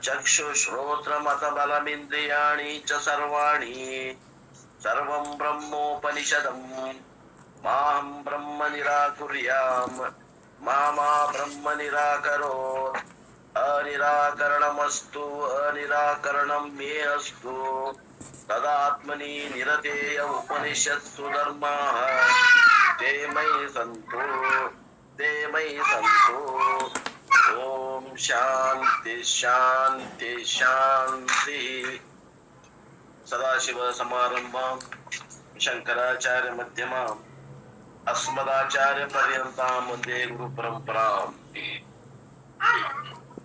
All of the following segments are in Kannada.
चक्षुश्रोत्रमतबलमिन्द्रियाणि च सर्वाणि सर्वं ब्रह्मोपनिषदम् माहं ब्रह्म निराकुर्याम् मा ब्रह्म निराकरोत् अनिराकरणमस्तु अनिराकरणं मे अस्तु तदात्मनि निरतेय उपनिषत्सु धर्माः ते मयि सन्तु ओम शांति शांति शांति। सदाशिव समारंभां शंकराचार्य मध्यमां अस्मदाचार्य पर्यंतां वंदे गुरु परंपरां।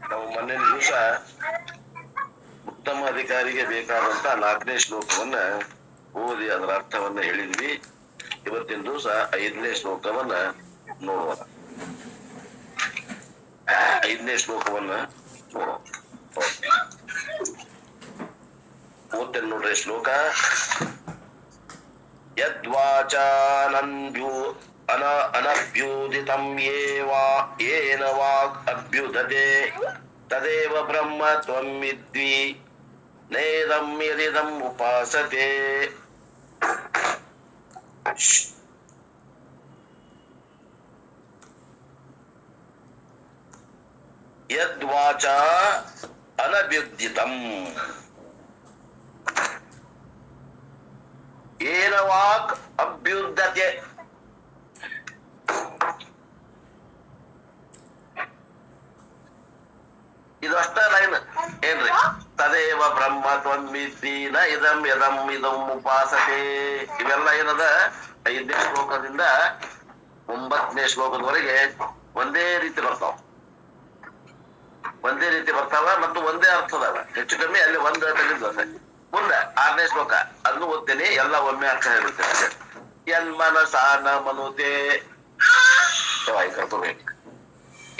ನಾವು ಮೊನ್ನೆ ದಿವಸ ಉತ್ತಮ ಅಧಿಕಾರಿಗೆ ಬೇಕಾದಂತ 4ನೇ ಶ್ಲೋಕವನ್ನ ಓದಿ ಅದರ ಅರ್ಥವನ್ನ ಹೇಳಿದ್ವಿ. ಇವತ್ತಿನ ದಿವಸ 5ನೇ ಶ್ಲೋಕವನ್ನ ನೋಡೋಣ. 5ನೇ ಶ್ಲೋಕವನ್ನ ಓದ್ತೇನೆ ನೋಡ್ರಿ. ಶ್ಲೋಕ ಅನಭ್ಯುದಿತಂ ಯೇನ ವಾಗ್ ಅಭ್ಯುದತೆ ತದೇವ ಬ್ರಹ್ಮ ತ್ವಂ ವಿದ್ವಿ ನೇದಂ ಯದಿದಂ ಉಪಾಸತೆ. ಯದ್ವಾಚ ಅನಭ್ಯುದಿತಂ ಏನ ವಾಕ್ ಅಭ್ಯುದ್ಧತೆ. ಇದು ಅಷ್ಟ ಲೈನ್ ಏನ್ರಿ? ತದೇವ ಬ್ರಹ್ಮ ತ್ವನ್ಮಿತಿ ನ ಇದಂ ಯದಂ ಇದಂ ಉಪಾಸತೆ. ಇವೆಲ್ಲ ಏನದ 5ನೇ ಶ್ಲೋಕದಿಂದ 9ನೇ ಶ್ಲೋಕದವರೆಗೆ ಒಂದೇ ರೀತಿ ಬರ್ತಾವ ಮತ್ತು ಒಂದೇ ಅರ್ಥದವ. ಹೆಚ್ಚು ಕಮ್ಮಿ ಅಲ್ಲಿ ಒಂದು ತೆಗೆದ ಮುಂದೆ 6ನೇ ಶ್ಲೋಕ ಅದನ್ನು ಓದ್ತೇನೆ, ಎಲ್ಲ ಒಮ್ಮೆ ಅರ್ಥ ಹೇಳ್ತೇನೆ. ಯನ್ಮನಸಾನ ಮನುತೆ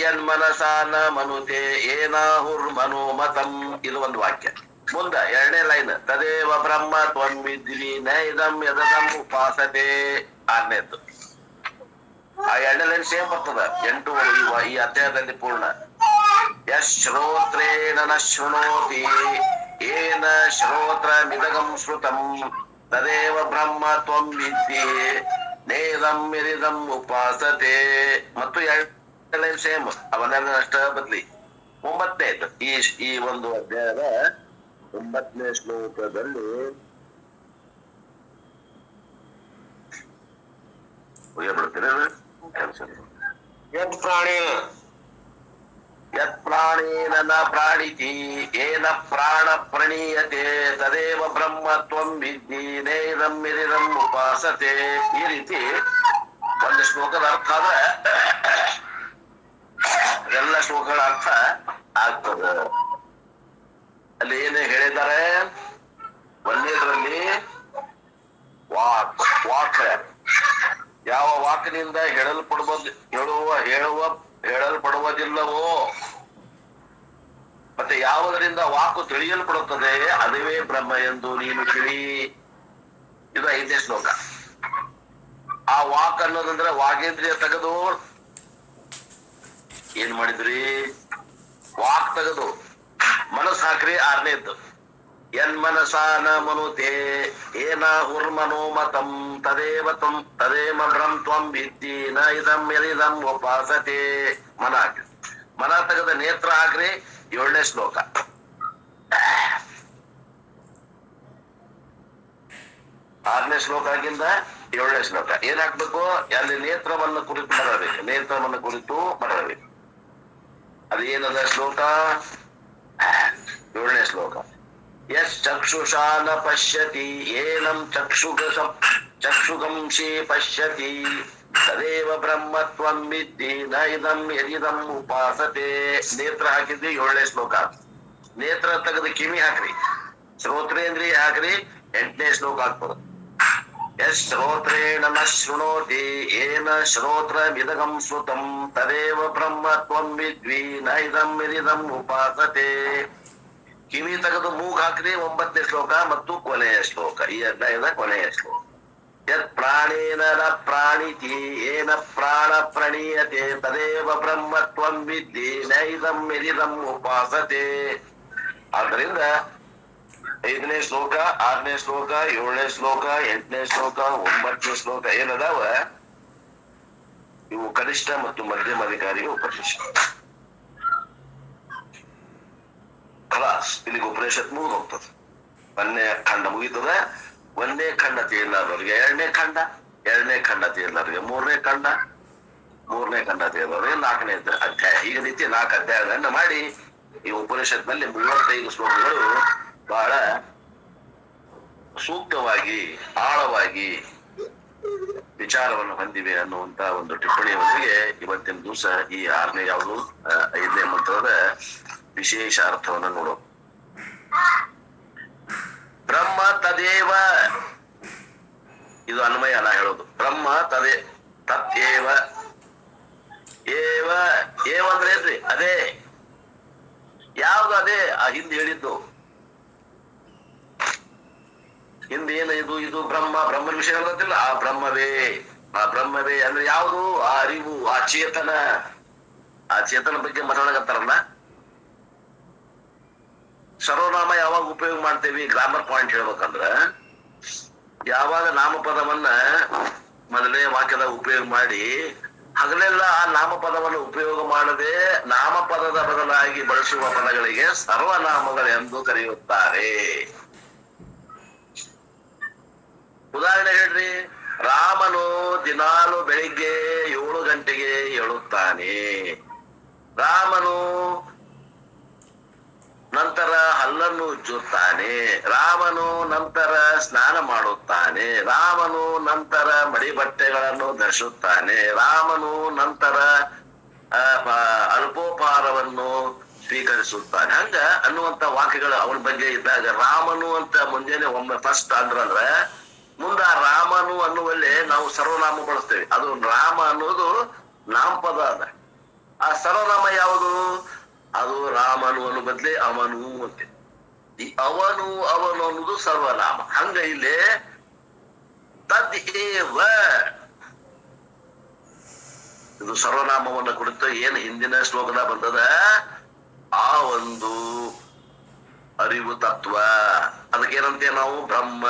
ಯನ್ಮನಸಾನ ಮನುತೆ ಏನಾಹುರ್ ಮನೋಮತಂ. ಇದು ಒಂದು ವಾಕ್ಯ. ಮುಂದ 2ನೇ ಲೈನ್ ತದೇವ ಬ್ರಹ್ಮ ತ್ವಂ ವಿದ್ವಿ ನೈದಂ ಯದಂ ಉಪಾಸತೆ. 6ನೇದ್ದು ಆ 2ನೇ ಲೈನ್ ಸೇಮ್ ಬರ್ತದ. 8 ಈ ಅಧ್ಯಾಯದಲ್ಲಿ ಪೂರ್ಣ. ಯಶ್ರೋತ್ರೇಣ ನ ಶೃಣೋತಿ ಏನ ಶ್ರೋತ್ರ ಮಿದಗಂ ಶ್ರುತಂ ತದೇವ ಬ್ರಹ್ಮ ತ್ವಂ ವಿದ್ಯೆ ನೇದಂ ಯದಿದಂ ಉಪಾಸತೆ. ಮತ್ತು 2 ಲೈನ್ ಸೇಮ್, ಅವನ್ನೆಲ್ಲ ಅಷ್ಟ ಬದ್ಲಿ. 9ನೇದು ಈ ಒಂದು ಅಧ್ಯಾಯದ 9ನೇ ಶ್ಲೋಕದಲ್ಲಿ ಯತ್ ಪ್ರಾಣೇನ ನ ಪ್ರಾಣಿತಿ ಏನ ಪ್ರಾಣ ಪ್ರಣೀಯತೆ ತದೇವ ಬ್ರಹ್ಮ ತ್ವಂ ವಿದ್ಯೆ ನೇದಂ ಯದಿದಂ ಉಪಾಸತೆ. ಈ ರೀತಿ ಒಂದು ಶ್ಲೋಕದ ಅರ್ಥ ಆದ್ರೆ ಎಲ್ಲ ಶ್ಲೋಕಗಳ ಅರ್ಥ ಆಗ್ತದೆ. ಅಲ್ಲಿ ಏನು ಹೇಳಿದ್ದಾರೆ? 1ನೇದರಲ್ಲಿ ವಾಕ್ ಯಾವ ವಾಕ್ನಿಂದ ಹೇಳಲ್ಪಡುವುದಿಲ್ಲವೋ ಮತ್ತೆ ಯಾವುದರಿಂದ ವಾಕು ತಿಳಿಯಲ್ಪಡುತ್ತದೆ ಅದುವೇ ಬ್ರಹ್ಮ ಎಂದು ನೀನು ತಿಳಿ. ಇದು 5ನೇ ಶ್ಲೋಕ. ಆ ವಾಕ್ ಅನ್ನೋದಂದ್ರೆ ವಾಗೇಂದ್ರಿಯ ತೆಗೆದು ಏನ್ ಮಾಡಿದ್ರಿ? ವಾಕ್ ತೆಗೆದು ಮನಸ್ಸು ಹಾಕ್ರಿ. 6ನೇದ್ದು ಯನ್ಮನಸಾನ ಮನುತೆ ಏನ ಹುರ್ಮನೋಮತಂ ತದೇವ ಬ್ರಹ್ಮ ತ್ವಂ ವಿದ್ಯೆ ನ ಇದಂ ಯದಿದಂ ಉಪಾಸತೆ. ಮನ ಹಾಕ್ರಿ. ಮನ ತೆಗೆದ ನೇತ್ರ ಹಾಕ್ರಿ. 7ನೇ ಶ್ಲೋಕ. 6ನೇ ಶ್ಲೋಕ ಆಗಿಂದ 7ನೇ ಶ್ಲೋಕ ಏನ್ ಹಾಕ್ಬೇಕು? ಅಲ್ಲಿ ನೇತ್ರವನ್ನು ಕುರಿತು ಬರಬೇಕು. ಅದು ಏನದ ಶ್ಲೋಕ? 7ನೇ ಶ್ಲೋಕ. ಯಸ್ ಚಕ್ಷುಷಾ ನ ಪಶ್ಯತಿ ಏನಂ ಚಕ್ಷುಗಂಶಿ ಪಶ್ಯತಿ ತದೇವ ಬ್ರಹ್ಮ ತ್ವಂ ವಿದ್ಯೆ ನ ಇದಂ ಯದಿದಂ ಉಪಾಸತೆ. ನೇತ್ರ ಹಾಕಿದ್ವಿ 7ನೇ ಶ್ಲೋಕ. ನೇತ್ರ ತೆಗೆದು ಕಿವಿ ಹಾಕ್ರಿ. ಶ್ರೋತ್ರೇಂದ್ರಿಯ ಹಾಕ್ರಿ. 8ನೇ ಶ್ಲೋಕ ಆಗ್ತದೆ. ಯಸ್ ಶ್ರೋತ್ರೇಣ ನ ಶೃಣೋತಿ ಏನ ಶ್ರೋತ್ರ ಮಿದಗಂ ಶ್ರುತಂ ತದೇವ ಬ್ರಹ್ಮ ತ್ವಂ ವಿದ್ವಿ ನ ಇದಂ ಯದಿದಂ ಉಪಾಸತೆ. ಕಿವಿ ತೆಗೆದು ಮೂಗ್ ಹಾಕ್ರಿ. 9ನೇ ಶ್ಲೋಕ ಮತ್ತು ಕೊನೆಯ ಶ್ಲೋಕ, ಈ ಅಧ್ಯಾಯದ ಕೊನೆಯ ಶ್ಲೋಕ. ಯತ್ ಪ್ರಾಣೇನ ನ ಪ್ರಾಣಿತಿ ಏನ ಪ್ರಾಣ ಪ್ರಣೀಯತೆ ತದೇವ ಬ್ರಹ್ಮ ತ್ವಂ ವಿದ್ಯೆ ನೈದಂ ಯದಿದಂ ಉಪಾಸತೆ. ಆದ್ದರಿಂದ 5ನೇ ಶ್ಲೋಕ, 6ನೇ ಶ್ಲೋಕ, 7ನೇ ಶ್ಲೋಕ, 8ನೇ ಶ್ಲೋಕ, 9ನೇ ಶ್ಲೋಕ ಏನದಾವ ಇವು ಕನಿಷ್ಠ ಮತ್ತು ಮಧ್ಯಮ ಅಧಿಕಾರಿಗೆ ಉಪನಿಷತ್. ಖಲಾಸ್, ಇಲ್ಲಿಗೆ ಉಪನಿಷತ್ ಮುಗಿದು ಹೋಗ್ತದೆ. 1ನೇ ಖಂಡ ಮುಗಿತದ. 1ನೇ ಖಂಡ ತೀರ್ಲಾರ್ದವ್ರಿಗೆ 2ನೇ ಖಂಡ, 2ನೇ ಖಂಡ ತೀರ್ಲಾರ್ರಿಗೆ 3ನೇ ಖಂಡ, 3ನೇ ಖಂಡ ತೀರ್ಲಾರ್ರಿಗೆ 4ನೇ ಅಧ್ಯಾಯ. ಈಗ ರೀತಿ 4 ಅಧ್ಯಾಯಗಳನ್ನ ಮಾಡಿ ಈ ಉಪನಿಷತ್ ನಲ್ಲಿ 35 ಶ್ಲೋಕಗಳು ಬಹಳ ಸೂಕ್ತವಾಗಿ ಆಳವಾಗಿ ವಿಚಾರವನ್ನು ಹೊಂದಿವೆ ಅನ್ನುವಂತ ಒಂದು ಟಿಪ್ಪಣಿಯೊಂದಿಗೆ ಇವತ್ತಿನ ದಿವಸ ಈ 6ನೇ 5ನೇ ಮಂತ್ರದ ವಿಶೇಷ ಅರ್ಥವನ್ನು ನೋಡೋಣ. ಬ್ರಹ್ಮ ತದೇವ, ಇದು ಅನ್ವಯ ನಾ ಹೇಳೋದು. ಬ್ರಹ್ಮ ತತ್ತೇವ, ಏವ ಏವ ಅಂದ್ರೆ ಏನ್ರಿ? ಅದೇ. ಯಾವ್ದು ಅದೇ? ಆ ಹಿಂದೆ ಹೇಳಿದ್ದು. ಹಿಂದೆ ಏನು ಇದು ಬ್ರಹ್ಮ, ಬ್ರಹ್ಮನ ವಿಷಯ ಗೊತ್ತಿಲ್ಲ. ಆ ಬ್ರಹ್ಮವೇ, ಆ ಬ್ರಹ್ಮವೇ ಅಂದ್ರೆ ಯಾವುದು? ಆ ಅರಿವು, ಆ ಚೇತನ. ಆ ಚೇತನ ಬಗ್ಗೆ ಮಾತಾಡಕತ್ತಾರಲ್ಲ. ಸರ್ವನಾಮ ಯಾವಾಗ ಉಪಯೋಗ ಮಾಡ್ತೇವಿ? ಗ್ರಾಮರ್ ಪಾಯಿಂಟ್ ಹೇಳ್ಬೇಕಂದ್ರ, ಯಾವಾಗ ನಾಮಪದವನ್ನ ಮೊದಲನೇ ವಾಕ್ಯದ ಉಪಯೋಗ ಮಾಡಿ ಹಗಲೆಲ್ಲ ಆ ನಾಮಪದವನ್ನು ಉಪಯೋಗ ಮಾಡದೆ ನಾಮಪದದ ಬದಲಾಗಿ ಬಳಸುವ ಪದಗಳಿಗೆ ಸರ್ವನಾಮಗಳೆಂದು ಕರೆಯುತ್ತಾರೆ. ಉದಾಹರಣೆ ಹೇಳ್ರಿ. ರಾಮನು ದಿನಾಲು ಬೆಳಿಗ್ಗೆ 7 ಗಂಟೆಗೆ ಏಳುತ್ತಾನೆ. ರಾಮನು ನಂತರ ಹಲ್ಲನ್ನು ಉಜ್ಜುತ್ತಾನೆ. ರಾಮನು ನಂತರ ಸ್ನಾನ ಮಾಡುತ್ತಾನೆ. ರಾಮನು ನಂತರ ಮಡಿ ಬಟ್ಟೆಗಳನ್ನು ಧರಿಸುತ್ತಾನೆ. ರಾಮನು ನಂತರ ಅಲ್ಪೋಪಹಾರವನ್ನು ಸ್ವೀಕರಿಸುತ್ತಾನೆ. ಹಂಗ ಅನ್ನುವಂತ ವಾಕ್ಯಗಳು ಅವನ ಬಗ್ಗೆ ಇದ್ದಾಗ ರಾಮನು ಅಂತ ಮುಂಜಾನೆ ಒಮ್ಮೆ ಫಸ್ಟ್ ಅಂದ್ರಂದ್ರೆ ಮುಂದ ರಾಮನು ಅನ್ನುವಲ್ಲಿ ನಾವು ಸರ್ವನಾಮ ಬಳಸ್ತೇವೆ. ಅದು ರಾಮ ಅನ್ನೋದು ನಾಮಪದ ಅದ. ಆ ಸರ್ವನಾಮ ಯಾವುದು? ಅದು ರಾಮನು ಅನ್ನೋ ಬದ್ಲೆ ಅವನು ಅಂತೆ. ಈ ಅವನು ಅನ್ನೋದು ಸರ್ವನಾಮ. ಹಂಗ ಇಲ್ಲಿ ತದೇವ ಇದು ಸರ್ವನಾಮವನ್ನ ಕುರಿತು ಏನ್ ಹಿಂದಿನ ಶ್ಲೋಕದ ಬಂದದ ಆ ಒಂದು ಅರಿವು ತತ್ವ. ಅದಕ್ಕೇನಂತೆ ನಾವು ಬ್ರಹ್ಮ,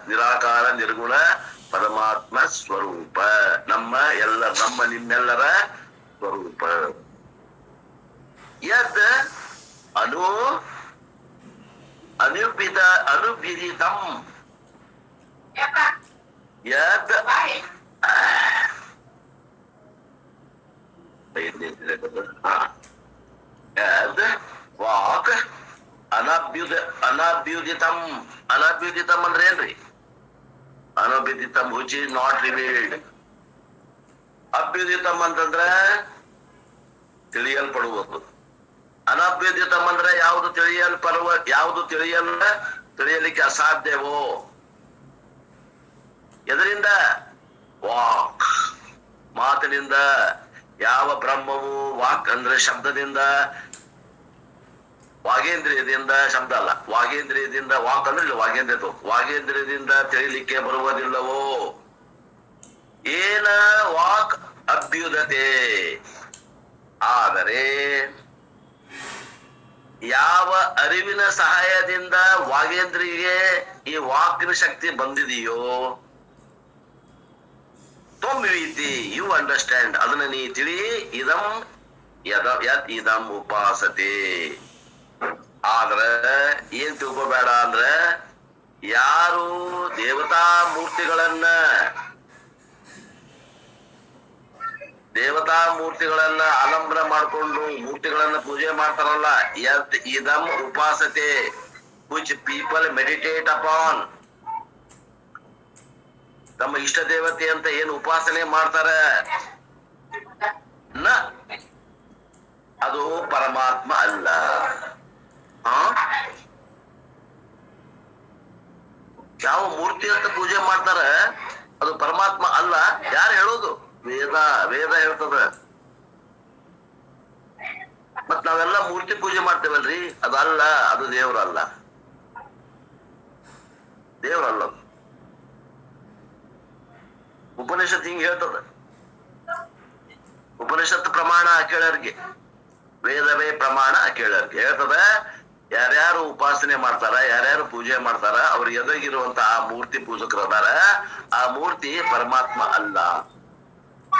ನಿರಾಕಾರ ನಿರ್ಗುಣ ಪರಮಾತ್ಮ ಸ್ವರೂಪ, ನಮ್ಮ ನಿಮ್ಮೆಲ್ಲರ ಸ್ವರೂಪ. ಯದ್ ಅನುಭಿದಿತಂ, ಯದ್ ವಾಕ್ ಅನಭ್ಯುದಿತಂ. ಅನಭ್ಯುದಿತಂ ಅಂದ್ರೆ ಏನ್ರಿ? ಅನಭ್ಯುದಿತಂ ವಿಚ್ ಇಸ್ ನಾಟ್ ರಿವೀಲ್ಡ್. ಅಭ್ಯುದಿತಂ ಅಂತಂದ್ರ ತಿಳಿಯಲ್ಪಡುವುದು. ಅನಭ್ಯುದಿತಂ ಅಂದ್ರೆ ಯಾವುದು ತಿಳಿಯಲಿಕ್ಕೆ ಅಸಾಧ್ಯವೋ. ಎದರಿಂದ? ವಾಕ್, ಮಾತಿನಿಂದ. ಯಾವ ಬ್ರಹ್ಮವು ವಾಕ್ ಅಂದ್ರೆ ಶಬ್ದದಿಂದ, ವಾಗೇಂದ್ರಿಯದಿಂದ, ಶಬ್ದ ಅಲ್ಲ, ವಾಗೇಂದ್ರಿಯದಿಂದ. ವಾಕ್ ಅಂದ್ರೆ ಇಲ್ಲ, ವಾಗೇಂದ್ರಿಯದಿಂದ ತಿಳಿಲಿಕ್ಕೆ ಬರುವುದಿಲ್ಲವೋ. ಏನ ವಾಕ್ ಅಭ್ಯುದತೆ. ಆದರೆ ಯಾವ ಅರಿವಿನ ಸಹಾಯದಿಂದ ವಾಗೇಂದ್ರಿಗೆ ಈ ವಾಕಿನ ಶಕ್ತಿ ಬಂದಿದೆಯೋ, ತ್ವಮ್ವಿತಿ, ಯು ಅಂಡರ್ಸ್ಟ್ಯಾಂಡ್, ಅದನ್ನ ನೀ ತಿಳಿ. ಇದಂ ಉಪಾಸತೆ. ಆದ್ರ ಏನ್ ತಿಳ್ಕೋಬೇಡ ಅಂದ್ರ, ಯಾರು ದೇವತಾ ಮೂರ್ತಿಗಳನ್ನ ಆಲಂಬನ ಮಾಡಿಕೊಂಡು ಮೂರ್ತಿಗಳನ್ನ ಪೂಜೆ ಮಾಡ್ತಾರಲ್ಲ, ಇದಂ ಉಪಾಸತೆ, ವಿಚ್ ಪೀಪಲ್ ಮೆಡಿಟೇಟ್ ಅಪಾನ್. ತಮ್ಮ ಇಷ್ಟ ದೇವತೆ ಅಂತ ಏನು ಉಪಾಸನೆ ಮಾಡ್ತಾರ, ಅದು ಪರಮಾತ್ಮ ಅಲ್ಲ. ಯಾವ ಮೂರ್ತಿ ಅಂತ ಪೂಜೆ ಮಾಡ್ತಾರ ಅದು ಪರಮಾತ್ಮ ಅಲ್ಲ. ಯಾರು ಹೇಳೋದು? ವೇದ ಹೇಳ್ತದ. ಮತ್ ನಾವೆಲ್ಲ ಮೂರ್ತಿ ಪೂಜೆ ಮಾಡ್ತೇವಲ್ರಿ, ಅದಲ್ಲ, ಅದು ದೇವ್ರಲ್ಲ. ಉಪನಿಷತ್ ಹಿಂಗ್ ಹೇಳ್ತದ. ಉಪನಿಷತ್ ಪ್ರಮಾಣ ಕೇಳರ್ಗೆ, ವೇದವೇ ಪ್ರಮಾಣ ಕೇಳರ್ಗೆ ಹೇಳ್ತದ. ಯಾರ್ಯಾರು ಉಪಾಸನೆ ಮಾಡ್ತಾರ, ಯಾರ್ಯಾರು ಪೂಜೆ ಮಾಡ್ತಾರ, ಅವ್ರ ಎದುರಿಗಿರುವಂತ ಆ ಮೂರ್ತಿ ಪೂಜಕರು ಅದಾರ, ಆ ಮೂರ್ತಿ ಪರಮಾತ್ಮ ಅಲ್ಲ.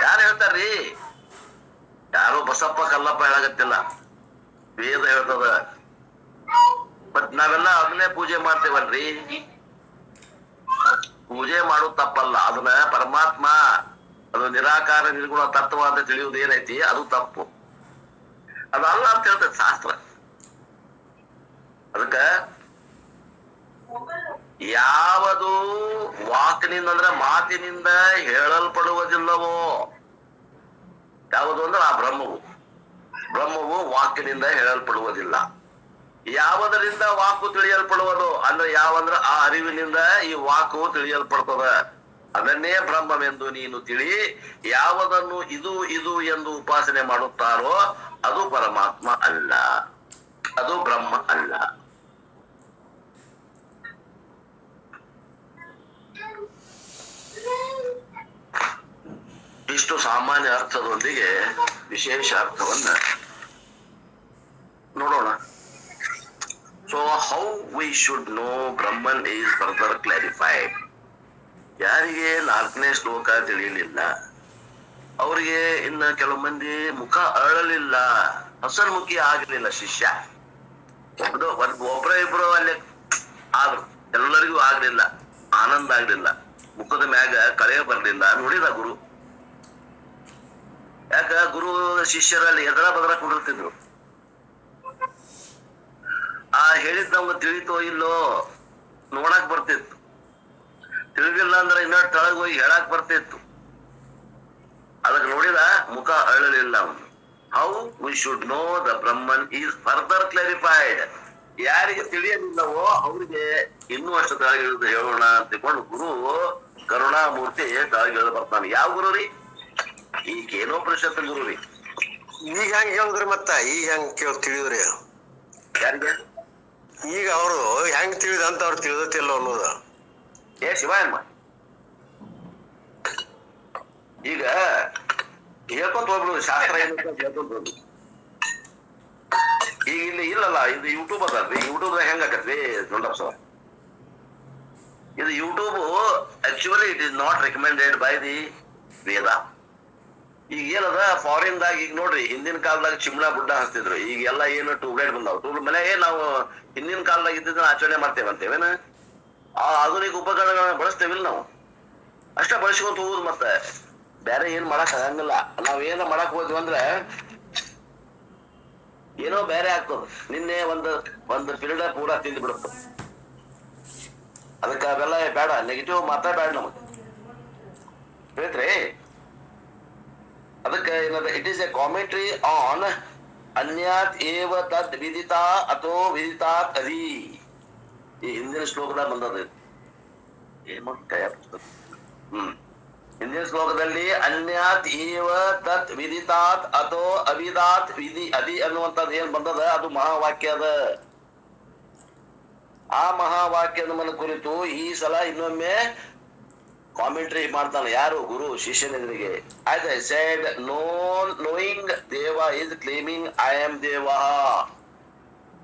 ಯಾರು ಹೇಳ್ತಾರ್ರಿ? ಯಾರು ಬಸಪ್ಪ ಕಲ್ಲಪ್ಪ ಹೇಳಾಗತ್ತಿಲ್ಲ, ವೇದ ಹೇಳ್ತದ. ಬಟ್ ನಾವೆಲ್ಲ ಅದನ್ನೇ ಪೂಜೆ ಮಾಡ್ತೇವಲ್ರಿ. ಪೂಜೆ ಮಾಡೋದು ತಪ್ಪಲ್ಲ, ಅದನ್ನ ಪರಮಾತ್ಮ, ಅದು ನಿರಾಕಾರ ನಿರ್ಗುಣ ತತ್ವ ಅಂತ ತಿಳಿಯುವುದು ಏನೈತಿ ಅದು ತಪ್ಪು, ಅದಲ್ಲ ಅಂತ ಹೇಳ್ತದೆ ಶಾಸ್ತ್ರ. ಅದಕ್ಕ ಯಾವುದು ವಾಕ್ನಿಂದ ಅಂದ್ರೆ ಮಾತಿನಿಂದ ಹೇಳಲ್ಪಡುವುದಿಲ್ಲವೋ, ಯಾವುದು ಅಂದ್ರೆ ಆ ಬ್ರಹ್ಮವು ವಾಕ್ನಿಂದ ಹೇಳಲ್ಪಡುವುದಿಲ್ಲ. ಯಾವುದರಿಂದ ವಾಕು ತಿಳಿಯಲ್ಪಡುವುದು ಅಂದ್ರೆ ಯಾವಂದ್ರೆ ಆ ಅರಿವಿನಿಂದ ಈ ವಾಕು ತಿಳಿಯಲ್ಪಡ್ತದ, ಅದನ್ನೇ ಬ್ರಹ್ಮವೆಂದು ನೀನು ತಿಳಿ. ಯಾವುದನ್ನು ಇದು ಇದು ಎಂದು ಉಪಾಸನೆ ಮಾಡುತ್ತಾರೋ ಅದು ಪರಮಾತ್ಮ ಅಲ್ಲ, ಅದು ಬ್ರಹ್ಮ ಅಲ್ಲ. ಇಷ್ಟು ಸಾಮಾನ್ಯ ಅರ್ಥದೊಂದಿಗೆ ವಿಶೇಷ ಅರ್ಥವನ್ನ ನೋಡೋಣ. So how we should know Brahman is further clarified. ಯಾರಿಗೆ 4ನೇ ಶ್ಲೋಕ ತಿಳಿಯಲಿಲ್ಲ ಅವರಿಗೆ ಇನ್ನ ಕೆಲವು ಮಂದಿ ಮುಖ ಅರಳಲಿಲ್ಲ, ಹಸನ್ಮುಖಿ ಆಗಲಿಲ್ಲ ಶಿಷ್ಯ. ಒಬ್ರ ಇಬ್ರು ಅಲ್ಲಿ ಆದ್ರು, ಎಲ್ಲರಿಗೂ ಆಗ್ಲಿಲ್ಲ, ಆನಂದ ಆಗ್ಲಿಲ್ಲ, ಮುಖದ ಮ್ಯಾಗ ಕಳೆ ಬರ್ಲಿಲ್ಲ. ನೋಡಿದ ಗುರು, ಯಾಕ ಗುರು ಶಿಷ್ಯರಲ್ಲಿ ಎದರ ಬದರ ಕುಡಿರ್ತಿದ್ರು. ಆ ಹೇಳಿದ್ ನಮ್ಗೆ ತಿಳಿತೋ ಇಲ್ಲೋ ನೋಡಕ್ ಬರ್ತಿತ್ತು, ತಿಳಿದಿಲ್ಲ ಅಂದ್ರೆ ಇನ್ನ ತಳಗ್ ಹೋಗಿ ಹೇಳಕ್ ಬರ್ತಿತ್ತು. ಅದಕ್ಕೆ ನೋಡಿದ ಮುಖ ಅರಳಲಿಲ್ಲ ಅವನು. How we should know the Brahman is further clarified. ಯಾರಿಗೆ ತಿಳಿಯಲಿಲ್ಲವೋ ಅವ್ರಿಗೆ ಇನ್ನೂ ಅಷ್ಟು ತಳಗಿಳಿದು ಹೇಳೋಣ ಅಂತ ತಿಳ್ಕೊಂಡು ಗುರು ಕರುಣಾಮೂರ್ತಿ ತಳಗಿಳಿದು ಬರ್ತಾನೆ. ಯಾವ ಗುರು ರೀ? ಈ ಕೇನೋಪನಿಷತ್ ಗುರು ರೀ. ಈಗ ಹೆಂಗ್ ಹೇಳಿದ್ರಿ, ಮತ್ತ ಈಗ ಹೆಂಗ್ ತಿಳಿದ್ರಿ? ಯಾರಿಗೆ? ಈಗ ಅವರು ಹೆಂಗ್ ತಿಳಿದಂತ ಅವ್ರು ತಿಳಿದತಿಲ್ಲ ಅನ್ನೋದು. ಶಿವಾಯಮ್ಮ ಈಗ ಹೇಳ್ಕೊಂತ ಹೋಗ್ಬಿಡುದು, ಶಾಸ್ತ್ರ ಹೇಳ್ಕೊಂತ ಹೋಗ್ಬಿಡುದು. ಈಗ ಇಲ್ಲಿ ಇಲ್ಲಲ್ಲ, ಇದು ಯೂಟ್ಯೂಬ್ ಅದಲ್ರಿ, ಯೂಟ್ಯೂಬ್ ಹೆಂಗ ಆಕತ್ರಿ ನೋಡಪ್ಪ ಸರ್. ಇದು YouTube actually it is not recommended by the Veda. ಈಗ ಏನದ ಫಾರಿನ್ ದಾಗ, ಈಗ ನೋಡ್ರಿ ಹಿಂದಿನ ಕಾಲದಾಗ ಚಿಮ್ಣ ಗುಡ್ಡ ಹಚ್ತಿದ್ರು, ಈಗ ಎಲ್ಲ ಏನು ಟ್ಯೂಬ್ಲೈಟ್ ಬಂದಾವ್. ಮನೆಗೆ ನಾವು ಹಿಂದಿನ ಕಾಲದಾಗ ಇದ್ದಿದ್ದನ್ನ ಆಚರಣೆ ಮಾಡ್ತೇವೆ ಅಂತೇವೇನ, ಆ ಆಧುನಿಕ ಉಪಕರಣಗಳನ್ನ ಬಳಸ್ತೇವಿಲ್ಲ ನಾವು, ಅಷ್ಟ ಬಳಸ್ಕೊಂತ ಹೋಗುದು. ಮತ್ತೆ ಬೇರೆ ಏನ್ ಮಾಡಕ್ ಆಗಂಗಿಲ್ಲ. ನಾವೇನ ಮಾಡಕ್ ಹೋದ್ವಿ ಅಂದ್ರೆ ಏನೋ ಬೇರೆ ಆಗ್ತದ. ನಿನ್ನೆ ಒಂದು ಪಿರಿಯಡ್ ಪೂರಾ ತಿಂದು ಬಿಡುತ್ತ. ಅದಕ್ಕೆ ಅವೆಲ್ಲ ಬೇಡ, ನೆಗೆಟಿವ್ ಮಾತ್ರ ಬೇಡ ನಮಗ್, ಹೇಳ್ತ್ರಿ. ಅದಕ್ಕೆ ಏನದ, it is a commentary on ಅನ್ಯಾತ್ ಏವ ತದ್ ವಿದಿತಾ ಅಥೋ ವಿದಿತಾತ್ ಅರಿ. ಈ ಹಿಂದಿನ ಶ್ಲೋಕದಾಗ ಬಂದದ. ಹಿಂದಿನ ಶ್ಲೋಕದಲ್ಲಿ ಅನ್ಯಾತ್ ಏವ ತತ್ ವಿದಿತಾತ್ ಅಥೋ ಅವಿದಾತ್ ವಿಧಿ ಅದಿ ಅನ್ನುವಂಥದ್ದು ಏನ್ ಬಂದದ ಅದು ಮಹಾವಾಕ್ಯ ಅದ. ಆ ಮಹಾವಾಕ್ಯದ ಮನ ಕುರಿತು ಈ ಸಲ ಇನ್ನೊಮ್ಮೆ ಕಾಮೆಂಟ್ರಿ ಮಾಡ್ತಾನೆ. ಯಾರು? ಗುರು ಶಿಷ್ಯನೆದುರಿಗೆ. ಆಯ್ತು, ಐ ಸೆಡ್ ನೋಯಿಂಗ್ ದೇವ ಇಸ್ ಕ್ಲೇಮಿಂಗ್ ಐ ಆಮ್ ದೇವ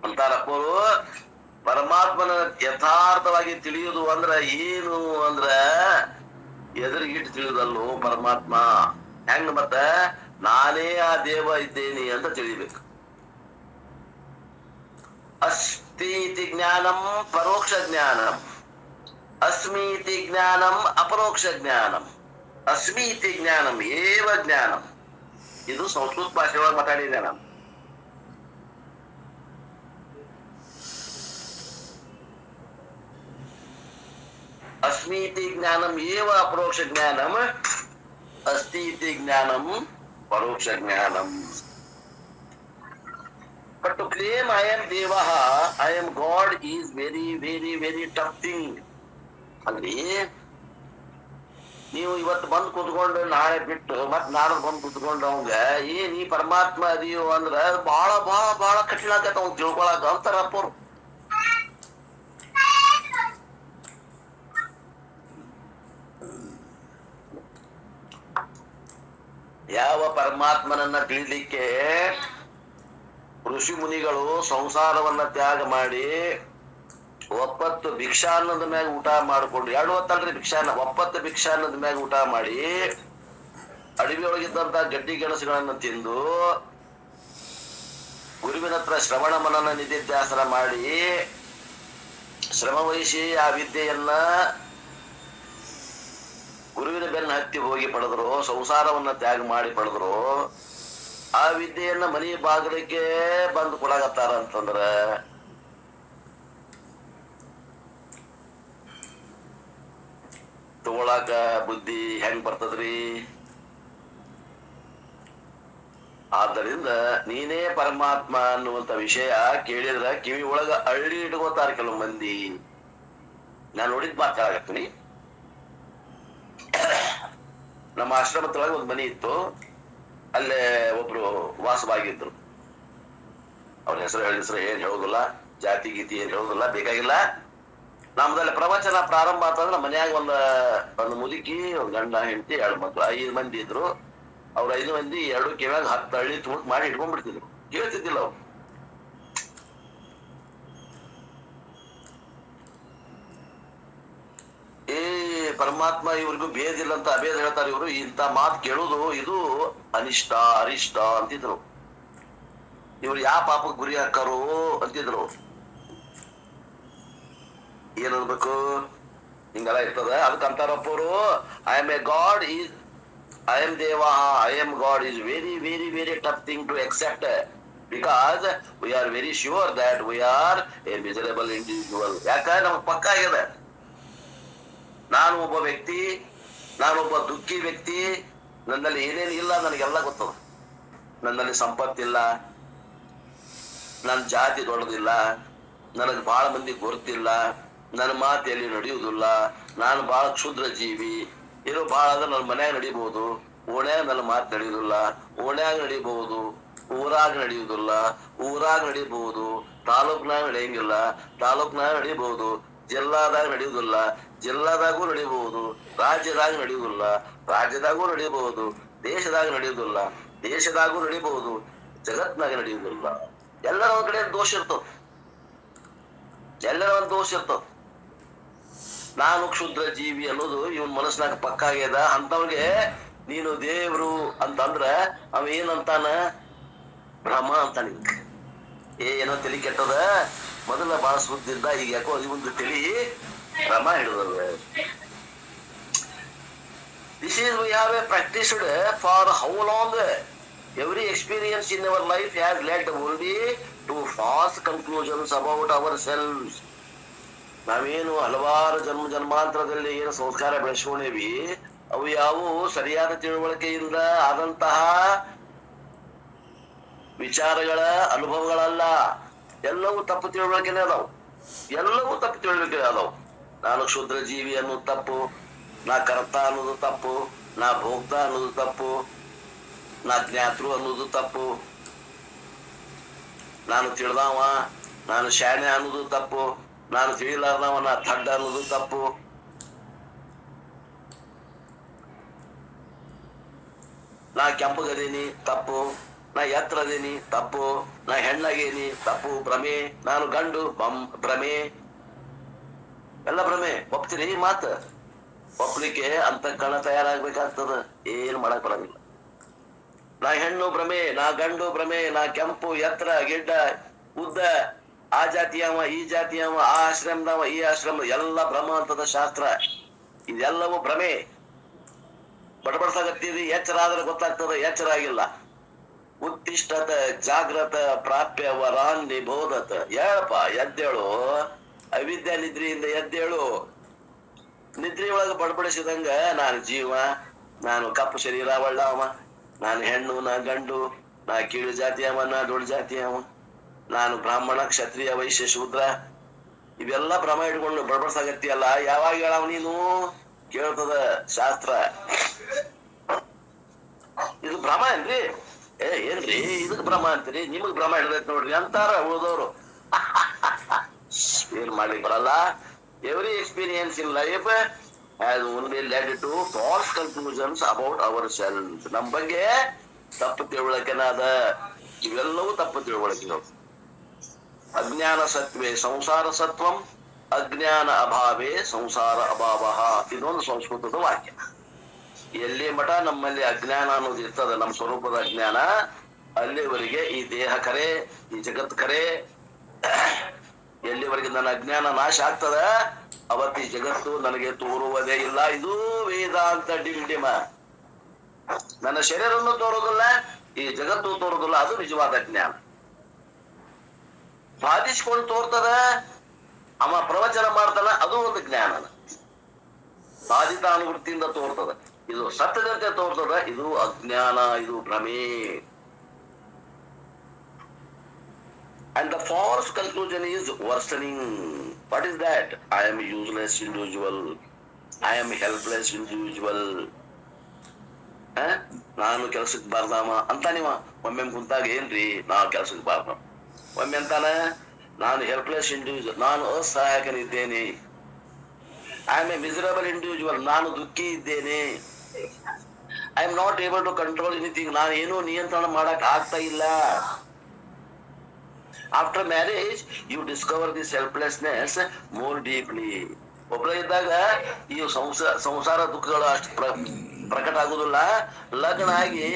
ಅಂತಾರಪ್ಪರು. ಪರಮಾತ್ಮನ ಯಥಾರ್ಥವಾಗಿ ತಿಳಿಯುವುದು ಅಂದ್ರ ಏನು ಅಂದ್ರ ಎದುರಿಗಿಟ್ಟು ತಿಳಿಯುದಲ್ಲೋ ಪರಮಾತ್ಮ. ಹೆಂಗ? ಮತ್ತ ನಾನೇ ಆ ದೇವ ಇದ್ದೇನೆ ಅಂತ ತಿಳಿಬೇಕು. ಅಸ್ತೀತಿ ಜ್ಞಾನಂ ಪರೋಕ್ಷ ಜ್ಞಾನಂ, ಅಸ್ಮೀತಿ ಜ್ಞಾನಂ ಅಪರೋಕ್ಷ ಜ್ಞಾನಂ, ಅಸ್ಮೀತಿ ಜ್ಞಾನಂ ಏವ ಜ್ಞಾನಂ. ಇದು ಸಂಸ್ಕೃತ ಭಾಷೆ ಒಳಗೆ ಮಾತಾಡಿದೆ ನಾನು. ಅಸ್ಮೀತಿ ಜ್ಞಾನಂ ಏವ ಅಪರೋಕ್ಷ ಜ್ಞಾನಂ, ಅಸ್ತೀತಿ ಜ್ಞಾನಂ ಪರೋಕ್ಷ ಜ್ಞಾನಂ. But to claim I am Devaha, I am God is very, very, very tough thing. ಅಲ್ಲಿ ನೀವು ಇವತ್ತು ಬಂದು ಕುತ್ಕೊಂಡು ನಾಳೆ ಬಿಟ್ಟು ಮತ್ ನಾಳೆ ಬಂದು ಕುತ್ಕೊಂಡು ಅವಂಗ ಏನ್ ಈ ಪರಮಾತ್ಮ ಅದೀಯೋ ಅಂದ್ರ ಬಹಳ ಬಹಳ ಬಹಳ ಕಠಿಣ ಆಗತ್ತ ಅವ್ನು ತಿಳ್ಕೊಳಕ ಅಂತಾರಪ್ಪರು. ಯಾವ ಪರಮಾತ್ಮನನ್ನ ತಿಳಿಲಿಕ್ಕೆ ಋಷಿ ಮುನಿಗಳು ಸಂಸಾರವನ್ನ ತ್ಯಾಗ ಮಾಡಿ ಒಪ್ಪತ್ತು ಭಿಕ್ಷಾನ್ನದ ಮ್ಯಾಗ ಊಟ ಮಾಡ್ಕೊಂಡು 2 ಹೊತ್ತಲ್ರಿ ಭಿಕ್ಷಾನ್ನ, ಒಪ್ಪತ್ತು ಭಿಕ್ಷಾನ್ನದ ಮ್ಯಾಗ ಊಟ ಮಾಡಿ ಅಡವಿ ಒಳಗಿದ್ದಂತ ಗಡ್ಡಿ ಗೆಣಸುಗಳನ್ನ ತಿಂದು ಗುರುವಿನ ಹತ್ರ ಶ್ರವಣ ಮನನ ನಿಧಿಧ್ಯಾಸನ ಮಾಡಿ ಶ್ರಮ ವಹಿಸಿ ಆ ವಿದ್ಯೆಯನ್ನ ಗುರುವಿನ ಬೆನ್ನ ಹತ್ತಿ ಹೋಗಿ ಪಡೆದ್ರು, ಸಂಸಾರವನ್ನ ತ್ಯಾಗ ಮಾಡಿ ಪಡೆದ್ರು. ಆ ವಿದ್ಯೆಯನ್ನ ಮನಿ ಬಾಗಿಲಿಗೆ ಬಂದು ಕೊಡಾಕತ್ತಾರ ಅಂತಂದ್ರ ತಗೊಳಾಕ ಬುದ್ಧಿ ಹೆಂಗ್ ಬರ್ತದ್ರಿ? ಆದ್ದರಿಂದ ನೀನೇ ಪರಮಾತ್ಮ ಅನ್ನುವಂತ ವಿಷಯ ಕೇಳಿದ್ರ ಕಿವಿ ಒಳಗ ಹಳ್ಳಿ ಇಟ್ಕೋತಾರ ಕೆಲವು ಮಂದಿ. ನಾನ್ ನೋಡಿದ್ ಮಾತಾಡಕತ್ತೀನಿ. ನಮ್ಮ ಆಶ್ರಮದೊಳಗೆ ಒಂದ್ ಮನಿ ಇತ್ತು, ಅಲ್ಲೇ ಒಬ್ರು ವಾಸವಾಗಿದ್ರು. ಅವ್ರ ಹೆಸರು ಏನ್ ಹೇಳುದಿಲ್ಲ, ಜಾತಿ ಗೀತಿ ಏನ್ ಹೇಳುದಿಲ್ಲ, ಬೇಕಾಗಿಲ್ಲ. ನಮ್ದಲ್ಲಿ ಪ್ರವಚನ ಪ್ರಾರಂಭ ಆತಂದ್ರ ಮನ್ಯಾಗ ಒಂದು ಮುದುಕಿ, ಒಂದ್ ಗಂಡ ಹೆಂಡತಿ 2 ಮಕ್ಳು 5 ಮಂದಿ ಇದ್ರು. ಅವ್ರ 5 ಮಂದಿ 2 ಕಿವ್ಯಾಗ 10 ಹಳ್ಳಿ ತುಣುಕ್ ಮಾಡಿ ಇಟ್ಕೊಂಡ್ಬಿಡ್ತಿದ್ರು, ಕೇಳ್ತಿದ್ದಿಲ್ಲ ಅವ್ರು. ಪರಮಾತ್ಮ ಇವ್ರಿಗೂ ಭೇದಿಲ್ಲ ಅಂತ ಅಭೇದ ಹೇಳ್ತಾರೆ ಇವ್ರು. ಇಂಥ ಮಾತು ಕೇಳುದು ಇದು ಅನಿಷ್ಟ ಅರಿಷ್ಟ ಅಂತಿದ್ರು. ಇವ್ರು ಯಾವ ಪಾಪಕ್ಕೆ ಗುರಿ ಹಾಕಾರು ಅಂತಿದ್ರು. ಏನ್ ಅನ್ಬೇಕು? ಹಿಂಗೆಲ್ಲ ಇರ್ತದ. ಅದಕ್ಕಂತಾರಪ್ಪ ಅವರು, I am A god is I am Deva, I am God is very, very, very tough thing to accept, because we are very sure that we are a miserable individual. ಯಾಕಂದ್ರೆ ನಮ್ಗೆ ಪಕ್ಕ ಆಗಿದೆ, ನಾನು ಒಬ್ಬ ವ್ಯಕ್ತಿ, ನಾನೊಬ್ಬ ದುಃಖಿ ವ್ಯಕ್ತಿ, ನನ್ನಲ್ಲಿ ಏನೇನು ಇಲ್ಲ ನನಗೆಲ್ಲ ಗೊತ್ತದ. ನನ್ನಲ್ಲಿ ಸಂಪತ್ತಿಲ್ಲ, ನನ್ನ ಜಾತಿ ದೊಡ್ಡದಿಲ್ಲ, ನನಗೆ ಬಹಳ ಮಂದಿ ಗೊತ್ತಿಲ್ಲ, ನನ್ನ ಮಾತು ಎಲ್ಲಿ ನಡೆಯುವುದಿಲ್ಲ, ನಾನು ಬಹಳ ಕ್ಷುದ್ರ ಜೀವಿ. ಏನೋ ಬಹಳ ಆದ್ರೆ ನನ್ನ ಮನ್ಯಾಗ ನಡಿಬಹುದು, ಓಣ್ಯಾಗ ನನ್ನ ಮಾತು ನಡೆಯುವುದಿಲ್ಲ, ಓಣ್ಯಾಗ ನಡಿಬಹುದು, ಊರಾಗ ನಡೆಯುವುದಿಲ್ಲ, ಊರಾಗ ನಡಿಬಹುದು, ತಾಲೂಕ್ನಾಗ ನಡೆಯಂಗಿಲ್ಲ, ತಾಲೂಕ್ನಾಗ ನಡಿಬಹುದು, ಜಿಲ್ಲಾದಾಗ ನಡೆಯುವುದಿಲ್ಲ, ಜಿಲ್ಲಾದಾಗೂ ನಡಿಬಹುದು, ರಾಜ್ಯದಾಗ ನಡೆಯುವುದಿಲ್ಲ, ರಾಜ್ಯದಾಗೂ ನಡಿಬಹುದು, ದೇಶದಾಗ ನಡೆಯುವುದಿಲ್ಲ, ದೇಶದಾಗೂ ನಡಿಬಹುದು, ಜಗತ್ನಾಗ ನಡೆಯುವುದಿಲ್ಲ. ಎಲ್ಲರ ಒಂದ್ ಕಡೆ ದೋಷ ಇರ್ತದ, ಎಲ್ಲರ ಒಂದ್ ದೋಷ ಇರ್ತದ. ನಾನು ಕ್ಷುದ್ರ ಜೀವಿ ಅನ್ನೋದು ಇವನ್ ಮನಸ್ನಾಗ ಪಕ್ಕ ಆಗ್ಯದ. ಅಂತವ್ಗೆ ನೀನು ದೇವ್ರು ಅಂತಂದ್ರ ಅವ ಏನಂತಾನ? ಬ್ರಹ್ಮ ಅಂತಾನ. ಏನೋ ತಲಿ ಕೆಟ್ಟದ, ಮೊದಲ ಬಹಳ ಸುದ್ದಿದ್ದ, ಈಗ ಯಾಕೋ ಒಂದು ತಲಿ ಬ್ರಹ್ಮ ಹಿಡಿದದ. This is we have practiced for how long? Every experience in our life has led only to false conclusions about ourselves. ನಾವೇನು ಹಲವಾರು ಜನ್ಮಾಂತರದಲ್ಲಿ ಏನು ಸಂಸ್ಕಾರ ಬೆಳೆಸ್ಕೊಂಡೇವಿ, ಅವು ಯಾವುವು ಸರಿಯಾದ ತಿಳುವಳಿಕೆಯಿಂದ ಆದಂತಹ ವಿಚಾರಗಳ ಅನುಭವಗಳಲ್ಲ. ಎಲ್ಲವೂ ತಪ್ಪು ತಿಳುವಳಿಕೆನೇ ಅದಾವು, ಎಲ್ಲವೂ ತಪ್ಪು ತಿಳುವಳಿಕೆ ಅದಾವು. ನಾನು ಕ್ಷುದ್ರ ಜೀವಿ ಅನ್ನೋದು ತಪ್ಪು, ನಾ ಕರ್ತ ಅನ್ನೋದು ತಪ್ಪು, ನಾ ಭೋಕ್ತ ಅನ್ನೋದು ತಪ್ಪು, ನಾ ಜ್ಞಾತೃ ಅನ್ನೋದು ತಪ್ಪು, ನಾನು ತಿಳಿದವ, ನಾನು ಶಾಣೆ ಅನ್ನೋದು ತಪ್ಪು, ನಾನು ತಿಳಿಲಾರ್ದವ, ನಾ ಥಡ್ಡ ಅನ್ನೋದು ತಪ್ಪು. ನಾ ಕೆಂಪಗದೀನಿ ತಪ್ಪು, ನಾ ಎತ್ತರದೀನಿ ತಪ್ಪು, ನಾ ಹೆಣ್ಣಾಗೇನಿ ತಪ್ಪು, ಭ್ರಮೆ. ನಾನು ಗಂಡು ಭ್ರಮೆ, ಎಲ್ಲ ಭ್ರಮೆ. ಒಪ್ತೀರಿ? ಮಾತ ಒಪ್ಲಿಕ್ಕೆ ಅಂತ ಕಣ ತಯಾರಾಗ್ಬೇಕಾಗ್ತದ, ಏನ್ ಮಾಡಕ್ ಬರಂಗಿಲ್ಲ. ನಾ ಹೆಣ್ಣು ಭ್ರಮೆ, ನಾ ಗಂಡು ಭ್ರಮೆ, ನಾ ಕೆಂಪು, ಎತ್ತರ, ಗಿಡ್ಡ, ಉದ್ದ, ಆ ಜಾತಿಯವ, ಈ ಜಾತಿಯವ, ಆ ಆಶ್ರಮದವ, ಈ ಆಶ್ರಮ, ಎಲ್ಲ ಭ್ರಮ ಅಂತದ ಶಾಸ್ತ್ರ. ಇದೆಲ್ಲವೂ ಭ್ರಮೆ. ಬಡಬಡ್ಸಾಗತ್ತೀರಿ, ಎಚ್ಚರ ಆದ್ರೆ ಗೊತ್ತಾಗ್ತದ, ಎಚ್ಚರ ಆಗಿಲ್ಲ. ಉತ್ತಿಷ್ಠತ ಜಾಗ್ರತ ಪ್ರಾಪ್ಯ ವರಾನ್ ನಿಬೋಧತ. ಹೇಳಪ್ಪ, ಎದ್ದೇಳು, ಅವಿದ್ಯಾ ನಿದ್ರೆಯಿಂದ ಎದ್ದೇಳು. ನಿದ್ರಿ ಒಳಗ ಬಡಬಡಿಸಿದಂಗ ನಾನು ಜೀವ, ನಾನು ಕಪ್ಪು ಶರೀರ ಒಳ್ಳವ, ನಾನು ಹೆಣ್ಣು, ನಾ ಗಂಡು, ನಾ ಕೀಳು ಜಾತಿಯವ, ನಾ ದೊಡ್ಡ ಜಾತಿಯವ, ನಾನು ಬ್ರಾಹ್ಮಣ, ಕ್ಷತ್ರಿಯ, ವೈಶ್ಯ, ಶೂದ್ರ, ಇವೆಲ್ಲ ಭ್ರಮ ಇಟ್ಕೊಂಡು ಬಡಬಡ್ಸಾಗತ್ತಿಯಲ್ಲ. ಯಾವಾಗ ಹೇಳವ ನೀನು? ಕೇಳ್ತದ ಶಾಸ್ತ್ರ. ಇದು ಭ್ರಮ ಏನ್ರಿ? ಏನ್ರಿ ಇದಕ್ ಭ್ರಮ ಅಂತೀರಿ? ನಿಮಗ್ ಭ್ರಮ ಹಿಡ್ದೈತ್ ನೋಡ್ರಿ ಅಂತಾರ ಉಳಿದವ್ರು. ಏನ್ ಮಾಡ್ಲಿಕ್ಕೆ ಬರಲ್ಲ. Every experience in life has only led to false conclusions about our self. ನಮ್ ಬಗ್ಗೆ ತಪ್ಪು ತಿಳುವಳಿಕೆನ ಅದ. ಇವೆಲ್ಲವೂ ತಪ್ಪು ತಿಳುವಳಿಕೆಗಳು. ಅಜ್ಞಾನ ಸತ್ವೇ ಸಂಸಾರ ಸತ್ವಂ, ಅಜ್ಞಾನ ಅಭಾವೇ ಸಂಸಾರ ಅಭಾವ. ಇದೊಂದು ಸಂಸ್ಕೃತದ ವಾಕ್ಯ. ಎಲ್ಲಿ ಮಠ ನಮ್ಮಲ್ಲಿ ಅಜ್ಞಾನ ಅನ್ನೋದು ಇರ್ತದ, ನಮ್ಮ ಸ್ವರೂಪದ ಅಜ್ಞಾನ, ಅಲ್ಲಿವರೆಗೆ ಈ ದೇಹ ಕರೆ, ಈ ಜಗತ್ ಕರೆ. ಎಲ್ಲಿವರೆಗೆ ನನ್ನ ಅಜ್ಞಾನ ನಾಶ ಆಗ್ತದ, ಅವತ್ತು ಈ ಜಗತ್ತು ನನಗೆ ತೋರುವುದೇ ಇಲ್ಲ. ಇದು ವೇದಾಂತ ಡಿಂಡಿಮ. ನನ್ನ ಶರೀರವನ್ನು ತೋರುವುದಿಲ್ಲ, ಈ ಜಗತ್ತು ತೋರುವುದಿಲ್ಲ, ಅದು ನಿಜವಾದ ಜ್ಞಾನ. ಬಾಧಿಸ್ಕೊಂಡು ತೋರ್ತದ, ಅವ ಪ್ರವಚನ ಮಾಡ್ತಾನ, ಅದು ಒಂದು ಜ್ಞಾನ. ಬಾಧಿತ ಅನುವೃತ್ತಿಯಿಂದ ತೋರ್ತದ, ಇದು ಸತ್ಯದಂತೆ ತೋರ್ತದ, ಇದು ಅಜ್ಞಾನ, ಇದು ಭ್ರಮೆ. And the false conclusion is worsening. What is that? I am a useless individual. I am a helpless individual. ನಾನು ಕೆಲ್ಸಕ್ಕೆ ಬಾರ್ದಾಮ ಅಂತ ನೀವ ಒಮ್ಮೆ ಕುಂತಾಗ ಏನ್ರಿ, ನಾವು ಕೆಲ್ಸಕ್ಕೆ ಬಾರ್ದ. ಒಮ್ಮೆ ಅಂತಾನ ನಾನು ಹೆಲ್ಪ್ಲೆಸ್ ಇಂಡಿವಿಜುವಲ್, ನಾನು ಅಸಹಾಯಕನಿದ್ದೇನೆ. I am a miserable individual, ನಾನು ದುಃಖಿ ಇದ್ದೇನೆ. I am not able to control anything, ನಾನು ಏನೂ ನಿಯಂತ್ರಣ ಮಾಡಕ್ ಆಗ್ತಾ ಇಲ್ಲ. After marriage, you discover this helplessness more deeply. ಒಬ್ಬಳ ಇದ್ದಾಗ ಈ ಸಂಸಾರ ದುಃಖಗಳು ಅಷ್ಟು ಪ್ರಕಟ ಆಗುದಿಲ್ಲ. ಲಗ್ನ ಆಗಿ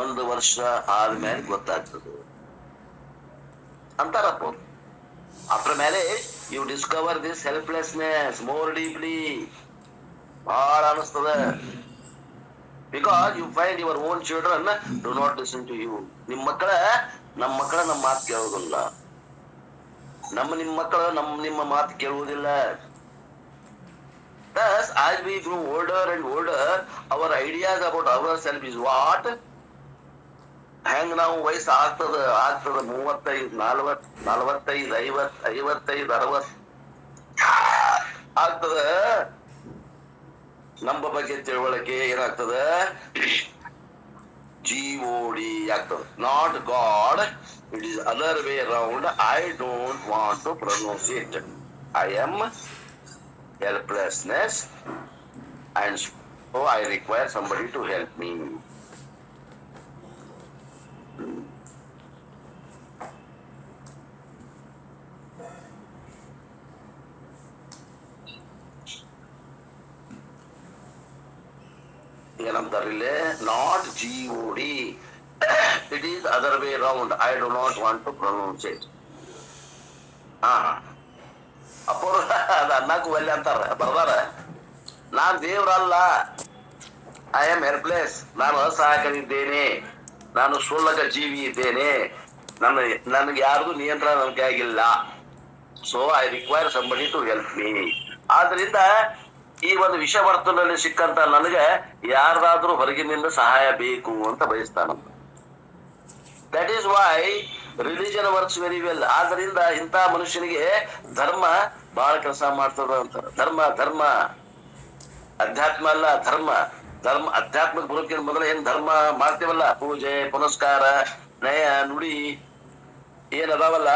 1 ವರ್ಷ ಆದ್ಮೇಲೆ ಗೊತ್ತಾಗ್ತದೆ ಅಂತಾರಪ್ಪ. After marriage, you discover this helplessness more deeply. ಬಹಳ ಅನಿಸ್ತದ. Because you find your own children do not listen to you. ನಮ್ಮ ಮಕ್ಕಳ ನಮ್ಮ ಮಾತು ಕೇಳುವುದಿಲ್ಲ. ನಿಮ್ಮ ಮಕ್ಕಳು ನಿಮ್ಮ ಮಾತು ಕೇಳುವುದಿಲ್ಲ. Thus, as we grow older and older, our ideas about ourselves is what? ಹೆಂಗ್ ನಾವು ವಯಸ್ಸು ಆಗ್ತದ 35, 40, 45, 50, 55, 60 ಆಗ್ತದ. ನಮ್ಮ ಬಗ್ಗೆ ತಿಳುವಳಿಕೆ ಏನಾಗ್ತದ? GOD ಆಗ್ತದೆ. Not God, it is other way around. I don't want to pronounce it. I am helplessness and so I require somebody to help me. ಏನಂತಾರಿಲ್ಲೇ? Not GOD, it is other way around. I do not want to pronounce it. ಅಪ್ಪರು ಅದ ಅನ್ನಕ್ಕೂ ಒಲ್ಲೆ ಅಂತಾರ, ಬರ್ದಾರ. ನಾನ್ ದೇವ್ರಲ್ಲ, ಐ ಆಮ್ ಹೆಲ್ಪ್ಲೆಸ್, ನಾನು ಅಸಹಾಯಕನಿದ್ದೇನೆ, ನಾನು ಕ್ಷುಲ್ಲಕ ಜೀವಿ ಇದ್ದೇನೆ, ನನಗೆ ಯಾರ್ದು ನಿಯಂತ್ರಣ ನನ್ನ ಕೈಯಾಗಿಲ್ಲ. So I require somebody to help me. ಆದ್ರಿಂದ ಈ ಒಂದು ವಿಷವರ್ತನಲ್ಲಿ ಸಿಕ್ಕಂತ ನನಗೆ ಯಾರ್ದಾದ್ರೂ ಹೊರಗಿನಿಂದ ಸಹಾಯ ಬೇಕು ಅಂತ ಬಯಸ್ತಾನಂತ. That is why religion works very well. ಆದ್ರಿಂದ ಇಂಥ ಮನುಷ್ಯನಿಗೆ ಧರ್ಮ ಬಹಳ ಕೆಲಸ ಮಾಡ್ತದ ಅಂತ. ಧರ್ಮ ಅಧ್ಯಾತ್ಮ ಅಲ್ಲ, ಧರ್ಮ. ಅಧ್ಯಾತ್ಮಕ ಬರೋಕ್ಕಿಂತ ಮೊದಲ ಏನ್ ಧರ್ಮ ಮಾಡ್ತೇವಲ್ಲ, ಪೂಜೆ ಪುನಸ್ಕಾರ ನಯ ನುಡಿ ಏನದಾವಲ್ಲ,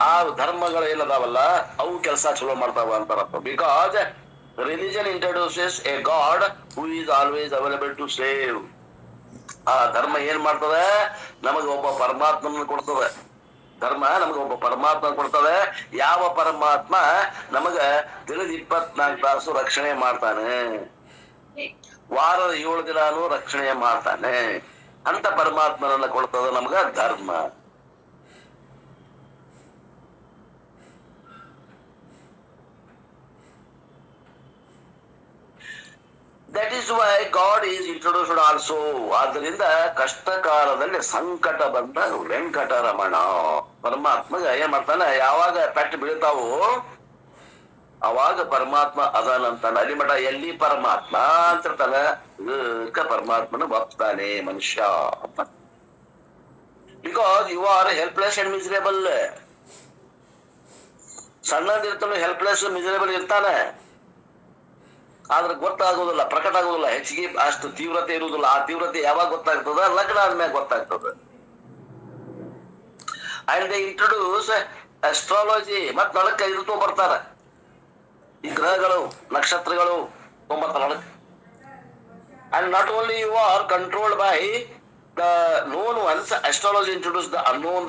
ಆ ಧರ್ಮಗಳು ಏನದಾವಲ್ಲ ಅವು ಕೆಲಸ ಚಲೋ ಮಾಡ್ತಾವ ಅಂತಾರಪ್ಪ. Because religion introduces a God who is always available to save. ಆ ಧರ್ಮ ಏನ್ ಮಾಡ್ತದ? ನಮಗೆ ಒಬ್ಬ ಪರಮಾತ್ಮನ ಕೊಡ್ತದೆ. ಧರ್ಮ ನಮಗೆ ಒಬ್ಬ ಪರಮಾತ್ಮ ಕೊಡ್ತದೆ. ಯಾವ ಪರಮಾತ್ಮ ನಮಗ ದಿನದ 24 ತಾಸು ರಕ್ಷಣೆ ಮಾಡ್ತಾನೆ, ವಾರದ 7 ದಿನಾನು ರಕ್ಷಣೆ ಮಾಡ್ತಾನೆ. ಅಂತ ಪರಮಾತ್ಮನನ್ನ ಕೊಡ್ತದ ನಮಗ ಧರ್ಮ. That is Y god is introduced also. ಆದ್ದರಿಂದ ಕಷ್ಟ ಕಾಲದಲ್ಲಿ ಸಂಕಟ ಬಂದಾಗ ವೆಂಕಟರಮಣ ಪರಮಾತ್ಮಗ ಏನ್ ಮಾಡ್ತಾನೆ? ಯಾವಾಗ ಪೆಟ್ಟು ಬೀಳ್ತಾವೋ ಅವಾಗ ಪರಮಾತ್ಮ ಅದಾನಂತಾನೆ. ಅಲ್ಲಿ ಮಠ ಎಲ್ಲಿ ಪರಮಾತ್ಮ ಅಂತಿರ್ತಾನೆ, ಪರಮಾತ್ಮನ ಬಪ್ತಾನೆ ಮನುಷ್ಯ ಅಂತ. Because you are helpless and miserable. ಸಣ್ಣದಿರ್ತಾನೆ ಹೆಲ್ಪ್ಲೆಸ್ ಮಿಸರೇಬಲ್ ಇರ್ತಾನೆ, ಆದ್ರೆ ಗೊತ್ತಾಗೋದಿಲ್ಲ, ಪ್ರಕಟ ಆಗೋದಿಲ್ಲ, ಹೆಚ್ಚಿಗೆ ಅಷ್ಟು ತೀವ್ರತೆ ಇರುವುದಿಲ್ಲ. ಆ ತೀವ್ರತೆ ಯಾವಾಗ ಗೊತ್ತಾಗ್ತದ? ಲಗ್ನ ಆದ್ಮೇಲೆ ಗೊತ್ತಾಗ್ತದೆ. And they introduce astrology. ಮತ್ ನಳಕ್ ಇದು ತೊಗೊಂಬರ್ತಾರ, ಈ ಗ್ರಹಗಳು ನಕ್ಷತ್ರಗಳು ತೊಗೊಂಬರ್ತಾರ ನಳಕ್. And not only you are controlled by The known ones, astrology introduced the unknown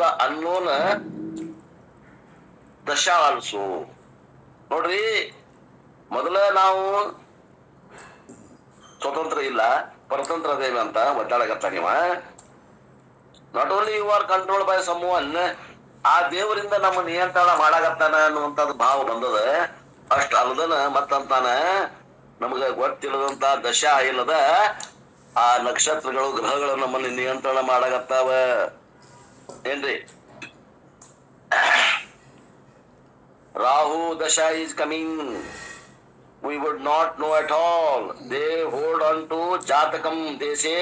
dasha also. ನೋಡ್ರಿ, ಮೊದಲ ನಾವು ಸ್ವತಂತ್ರ ಇಲ್ಲ ಪರತಂತ್ರ ಅದೇವಿ ಅಂತ ಒದ್ದಾಡಕತ್ತ ನೀವ. Not only you are control by someone, ಆ ದೇವರಿಂದ ನಮ್ಮ ನಿಯಂತ್ರಣ ಮಾಡಾಕತ್ತಾನ ಅನ್ನುವಂಥದ್ದು ಭಾವ ಬಂದದ. ಅಷ್ಟ ಅಲ್ದನ ಮತ್ತಂತಾನ ನಮಗ ಗೊತ್ತಿಲ್ಲದಂತ ದಶ ಇಲ್ಲದ ಆ ನಕ್ಷತ್ರಗಳು ಗ್ರಹಗಳು ನಮ್ಮನ್ನು ನಿಯಂತ್ರಣ ಮಾಡಾಕತ್ತಾವ ಏನ್ರಿ. Rahu ದಶಾ is coming. We would not know at all. They hold on to Jatakam. They say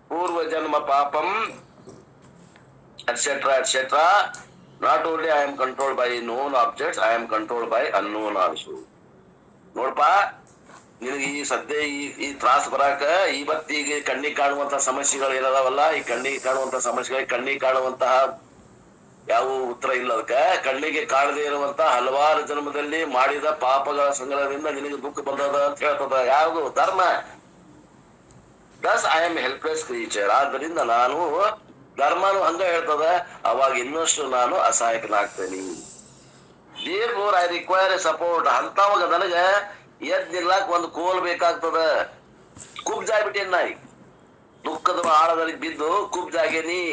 Purva Janma Papam, etc. etc. Not only I am controlled by known objects, I am controlled by unknown also. ನೋಡ್ಪಾ, ನಿನಗೆ ಈ ಸದ್ಯ ಈ ತ್ರಾಸ ಬರಾಕ ಇವತ್ತಿಗೆ ಕಣ್ಣಿಗೆ ಕಾಣುವಂತಹ ಸಮಸ್ಯೆಗಳು ಏನದಾವಲ್ಲ, ಈ ಕಣ್ಣಿಗೆ ಕಾಣುವಂತಹ ಸಮಸ್ಯೆಗಳಿಗೆ ಕಣ್ಣಿಗೆ ಕಾಣುವಂತಹ ಯಾವ ಉತ್ತರ ಇಲ್ಲ. ಅದಕ್ಕ ಕಣ್ಣಿಗೆ ಕಾಣದೇ ಇರುವಂತ ಹಲವಾರು ಜನ್ಮದಲ್ಲಿ ಮಾಡಿದ ಪಾಪಗಳ ಸಂಗ್ರಹದಿಂದ ನಿನಗೆ ದುಃಖ ಬಂದದ ಅಂತ ಹೇಳ್ತದ ಯಾವುದು ಧರ್ಮ. Thus I am helpless creature. ಆದ್ದರಿಂದ ನಾನು ಧರ್ಮನು ಹಂಗ ಹೇಳ್ತದ, ಅವಾಗ ಇನ್ನಷ್ಟು ನಾನು ಅಸಹಾಯಕನಾಗ್ತೇನೆ. Therefore I require a support. ಅಂತವಾಗ ನನಗ ಎದ್ ನಿಲ್ಲಾಕ ಒಂದು ಕೋಲ್ ಬೇಕಾಗ್ತದ. ಕುಬ್ಜಾಗ್ಬಿಟ್ಟೇನ್ ನಾಯಿ, ದುಃಖದ ಆಳದಲ್ಲಿ ಬಿದ್ದು ಕುಬ್ಜಾಗೇನಿ,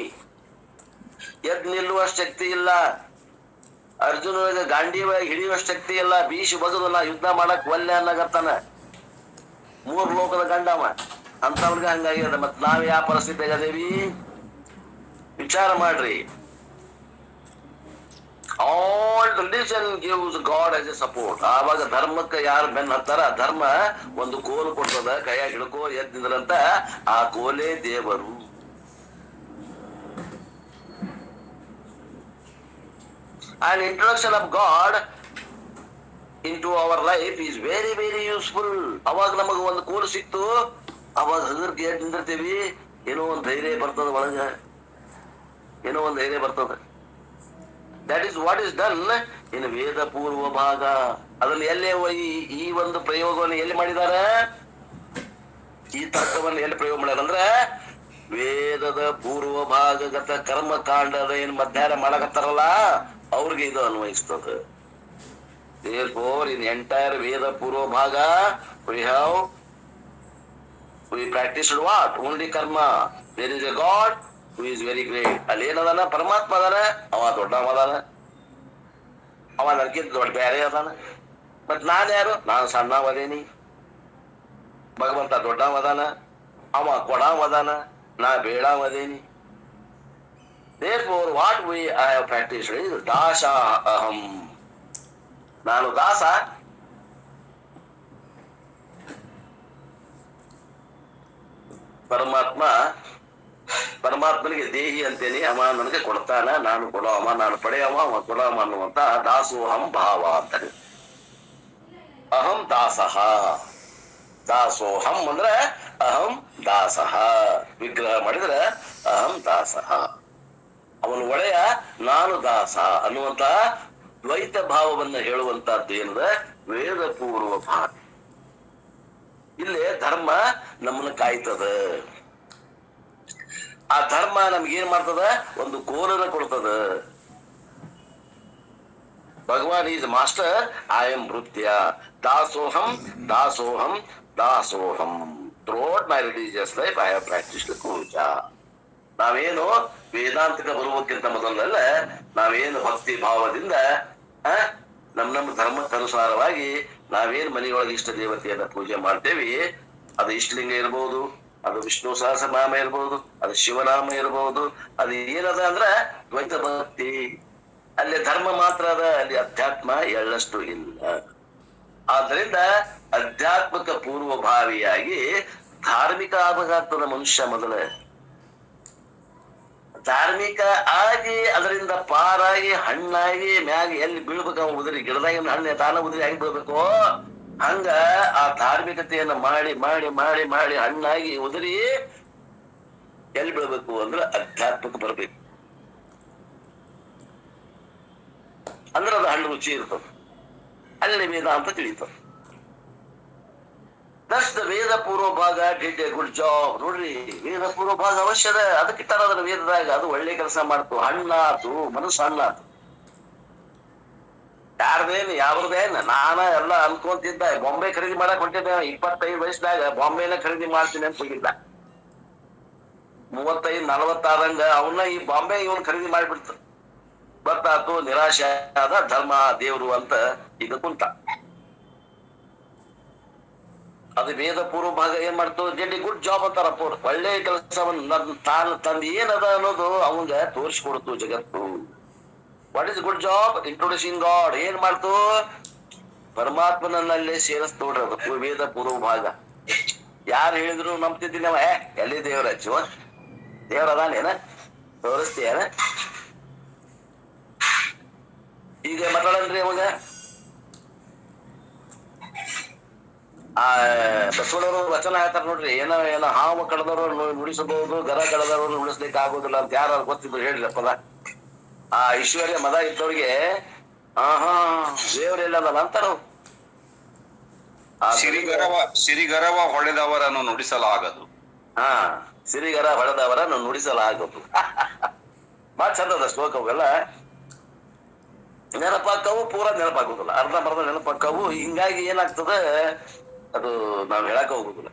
ಎದ್ ನಿಲ್ಲುವ ಶಕ್ತಿ ಇಲ್ಲ. ಅರ್ಜುನ ಗಾಂಡೀವ ಹಿಡಿಯುವ ಶಕ್ತಿ ಇಲ್ಲ. ಬೀಸಿ ಬಗದು ನಾ ಯುದ್ಧ ಮಾಡಕ್ ಒಲ್ಲೆ ಅನ್ನಗತ್ತಾನ, 3 ಲೋಕದ ಗಂಡವ ಅಂತವ್ರಿಗೆ ಹಂಗಾಗ್ಯದ. ಮತ್ ನಾವ್ ಯಾವ ಪರಿಸ್ಥಿತಿ ಅದೇವಿ ವಿಚಾರ ಮಾಡ್ರಿ. All religion gives God has A support. ಆವಾಗ ಧರ್ಮಕ್ಕೆ ಯಾರು ಬೆನ್ನ ಹತ್ತಾರ, ಧರ್ಮ ಒಂದು ಕೋಲು ಕೊಡ್ತದ, ಕೈಯಾಗ ಹಿಡ್ಕೋ ಎದ್ದಿದ್ರಂತ ಆ ಕೋಲೇ ದೇವರು. An introduction of God into our life is very very useful. ಅವಾಗ ನಮಗ ಒಂದು ಕೋಲು ಸಿಕ್ತು, ಅವಾಗ ಹಗರ್ಗೆ ಎದ್ದು ನಿಂದಿರ್ತೀವಿ, ಏನೋ ಒಂದು ಧೈರ್ಯ ಬರ್ತದ ಒಳಗ, ಏನೋ ಒಂದು ಧೈರ್ಯ ಬರ್ತದ. That is what is done in Veda ಪೂರ್ವ ಭಾಗ. ಅದನ್ನು ಎಲ್ಲೇ ಈ ಒಂದು ಪ್ರಯೋಗವನ್ನು ಎಲ್ಲಿ ಮಾಡಿದಾರ, ಈ ತರ್ಕವನ್ನು ಎಲ್ಲಿ ಪ್ರಯೋಗ ಮಾಡ್ಯಾರ ಅಂದ್ರೆ ವೇದದ ಪೂರ್ವ ಭಾಗಗತ ಕರ್ಮಕಾಂಡದ ಏನ್ ಮಧ್ಯಾಹ್ನ ಮಾಡಕತ್ತಾರಲ್ಲ ಅವ್ರಿಗೆ ಇದು ಅನ್ವಯಿಸ್ತದೆ. Therefore, in entire Veda Purva Bhaga, we practiced what? Only karma. There is a God who is very great. ಅಲ್ಲಿ ಏನದಾನ, ಪರಮಾತ್ಮ ಅದಾನ, ಅವ ದೊಡ್ಡವ ಅದಾನ, ಅವ ನನಗಿಂತ ದೊಡ್ಡ ಬೇರೆ ಅದಾನ. ಮತ್ ನಾನ್ ಯಾರು? ನಾನು ಸಣ್ಣವ ಅದೇನಿ. ಭಗವಂತ ದೊಡ್ಡವ ಅದಾನ, ಅವ ಕೊಡವ ಅದಾನ, ನಾ ಬೇಡವ ಅದೇನಿ. Therefore, what I have practiced is Dasha Aham. ನಾನು ದಾಸ, ಪರಮಾತ್ಮನಿಗೆ ದೇಹಿ ಅಂತೇನಿ. ಅವ ನನಗೆ ಕೊಡ್ತಾನ, ನಾನು ಕೊಡೋ ಅವ, ನಾನು ಪಡೆಯವ, ಅವ ಕೊಡವ ಅನ್ನುವಂತ ದಾಸೋಹಂ ಭಾವ ಅಂತಾನೆ. ಅಹಂ ದಾಸಃ. ದಾಸೋಹಂ ಅಂದ್ರೆ ಅಹಂ ದಾಸಃ. ವಿಗ್ರಹ ಮಾಡಿದ್ರೆ ಅಹಂ ದಾಸಃ. ಅವನು ಒಡೆಯ, ನಾನು ದಾಸ ಅನ್ನುವಂತ ದ್ವೈತ ಭಾವವನ್ನ ಹೇಳುವಂತಹದ್ದು ಏನದ ವೇದ ಪೂರ್ವ ಭಾಗ. ಇಲ್ಲೇ ಧರ್ಮ ನಮ್ಮನ್ನ ಕಾಯ್ತದ. ಆ ಧರ್ಮ ನಮ್ಗೇನ್ ಮಾಡ್ತದ, ಒಂದು ಕೋಲನ ಕೊಡ್ತದ. Bhagavan is master, I am bhritya. ದಾಸೋಹಂ ದಾಸೋಹಂ ದಾಸೋಹಂ. Throughout my religious life I have practised puja. ನಾವೇನು ವೇದಾಂತಿಕ ಬರುವುದಕ್ಕಿಂತ ಮೊದಲಲ್ಲ, ನಾವೇನು ಭಕ್ತಿ ಭಾವದಿಂದ ನಮ್ಮ ಧರ್ಮಕ್ಕನುಸಾರವಾಗಿ ನಾವೇನು ಮನೆಯೊಳಗೆ ಇಷ್ಟ ದೇವತೆಯನ್ನ ಪೂಜೆ ಮಾಡ್ತೇವಿ, ಅದು ಇಷ್ಟಲಿಂಗ ಇರ್ಬೋದು, ಅದು ವಿಷ್ಣು ಸಹಸ್ರನಾಮ ಇರ್ಬೋದು, ಅದು ಶಿವನಾಮ ಇರ್ಬೋದು, ಅದು ಏನದ ಅಂದ್ರ ದ್ವೈತ ಭಕ್ತಿ. ಅಲ್ಲಿ ಧರ್ಮ ಮಾತ್ರ ಅದ, ಅಲ್ಲಿ ಅಧ್ಯಾತ್ಮ ಎಳ್ಳಷ್ಟು ಇಲ್ಲ. ಆದ್ರಿಂದ ಅಧ್ಯಾತ್ಮಕ ಪೂರ್ವಭಾವಿಯಾಗಿ ಧಾರ್ಮಿಕ ಆಗಬೇಕಾಗ್ತದ ಮನುಷ್ಯ. ಮೊದಲ ಧಾರ್ಮಿಕ ಆಗಿ ಅದರಿಂದ ಪಾರಾಗಿ ಹಣ್ಣಾಗಿ ಮ್ಯಾಗ ಎಲ್ಲಿ ಬೀಳ್ಬೇಕು, ಅವ ಉದುರಿ ಗಿಡದಾಗಿನ ಹಣ್ಣೆ ತಾನ ಉದುರಿ ಹೆಂಗ್ ಬೀಳ್ಬೇಕು, ಹಂಗ ಆ ಧಾರ್ಮಿಕತೆಯನ್ನ ಮಾಡಿ ಮಾಡಿ ಮಾಡಿ ಮಾಡಿ ಹಣ್ಣಾಗಿ ಉದುರಿ ಎಲ್ಲಿ ಬೀಳ್ಬೇಕು ಅಂದ್ರೆ ಅಧ್ಯಾತ್ಮಕ್ಕೆ ಬರ್ಬೇಕು. ಅಂದ್ರೆ ಅದು ಹಣ್ಣು ರುಚಿ ಇರ್ತದ, ಅಲ್ಲಿ ವೇದಾಂತ ತಿಳಿತದ. ದಸ್ ದ ವೇದ ಪೂರ್ವ ಭಾಗ ಡಿಡ್ ಎ ಗುಡ್ ಜಾಬ್. ನೋಡ್ರಿ, ವೇದ ಪೂರ್ವ ಭಾಗ ಅವಶ್ಯದ, ಅದಕ್ಕಿಟ್ಟಾರ ಅದನ್ನ ವೇದದಾಗ. ಅದು ಒಳ್ಳೆ ಕೆಲಸ ಮಾಡ್ತು, ಹಣ್ಣಾತು, ಮನಸ್ಸು ಹಣ್ಣಾತು. ಯಾರ್ದೇನ್ ಯಾವ್ದೇನ್ ನಾನ ಎಲ್ಲ ಅನ್ಕೊಂತಿದ್ದ. ಬಾಂಬೆ ಖರೀದಿ ಮಾಡಕ್ ಹೊಂಟಿದ್ದೆ 25 ವಯಸ್ಸಿನಾಗ. ಬಾಂಬೆನ ಖರೀದಿ ಮಾಡ್ತೀನಿ ಅಂತ ಹೋಗಿದ್ದ. 35-40 ಆದಂಗ ಅವನ್ನ ಈ ಬಾಂಬೆ ಇವನ್ ಖರೀದಿ ಮಾಡಿಬಿಡ್ತು. ಗೊತ್ತಾತು, ನಿರಾಶೆ ಆದ, ಧರ್ಮ ದೇವ್ರು ಅಂತ ಈಗ ಕುಂತ. ಅದು ವೇದ ಪೂರ್ವ ಭಾಗ ಏನ್ ಮಾಡ್ತು, ಡಿಡ್ ಎ ಗುಡ್ ಜಾಬ್ ಅಂತಾರಪ್ಪ. ಒಳ್ಳೆ ಕೆಲಸವನ್ನ ತಾನು ತಂದು ಏನದ ಅನ್ನೋದು ಅವಂಗ ತೋರಿಸ್ಕೊಡ್ತು ಜಗತ್ತು. What is good job? Introducing god. ಏನ್ ಮಾಡ್ತು? ಪರಮಾತ್ಮನಲ್ಲೇ ಸೇರಿಸ್ತು ನೋಡ್ರಿ ಅದು ವೇದ ಪೂರ್ವ ಭಾಗ. ಯಾರು ಹೇಳಿದ್ರು ನಂಬ್ತಿದ್ದೀನಿ ಅವ. ಎಲ್ಲಿ ದೇವ್ರ ಹಚ್ಚುವ, ದೇವ್ರ ಅದಾನೇನ, ತೋರಿಸ್ತೀಯನ? ಈಗ ಮಾತಾಡಲ್ರಿ ಅವಾಗ. ಬಸವಣ್ಣವರು ವಚನ ಹೇಳ್ತಾರ ನೋಡ್ರಿ, ಏನೋ ಹಾವು ಕಳೆದವರು ನುಡಿಸಬಹುದು, ಗರ ಕಳೆದವರು ನುಡಿಸ್ಲಿಕ್ಕೆ ಆಗೋದಿಲ್ಲ ಅಂತ. ಯಾರು ಗೊತ್ತಿದ್ರು ಹೇಳ್ರಿ ಪದ. ಆ ಐಶ್ವರ್ಯ ಮದ ಇದ್ದವ್ರಿಗೆ ದೇವರೆಲ್ಲದಲ್ಲ ಅಂತಾರ. ಸಿರಿಗರವ ಹೊಳೆದವರನ್ನು ನುಡಿಸಲಾಗದು. ಸಿರಿಗರ ಹೊಳೆದವರನ್ನು ನುಡಿಸಲಾಗದು. ಬಾಳ ಚಂದದ ಶ್ಲೋಕವೆಲ್ಲ. ನೆನಪಾಕ್ಕವು, ಪೂರಾ ನೆನಪಾಗೋದಿಲ್ಲ, ಅರ್ಧಂಬರ್ಧ ನೆನಪಾಕ್ಕವು. ಹಿಂಗಾಗಿ ಏನಾಗ್ತದ, ಅದು ನಾವ್ ಹೇಳಕ್ ಹೋಗುದಿಲ್ಲ.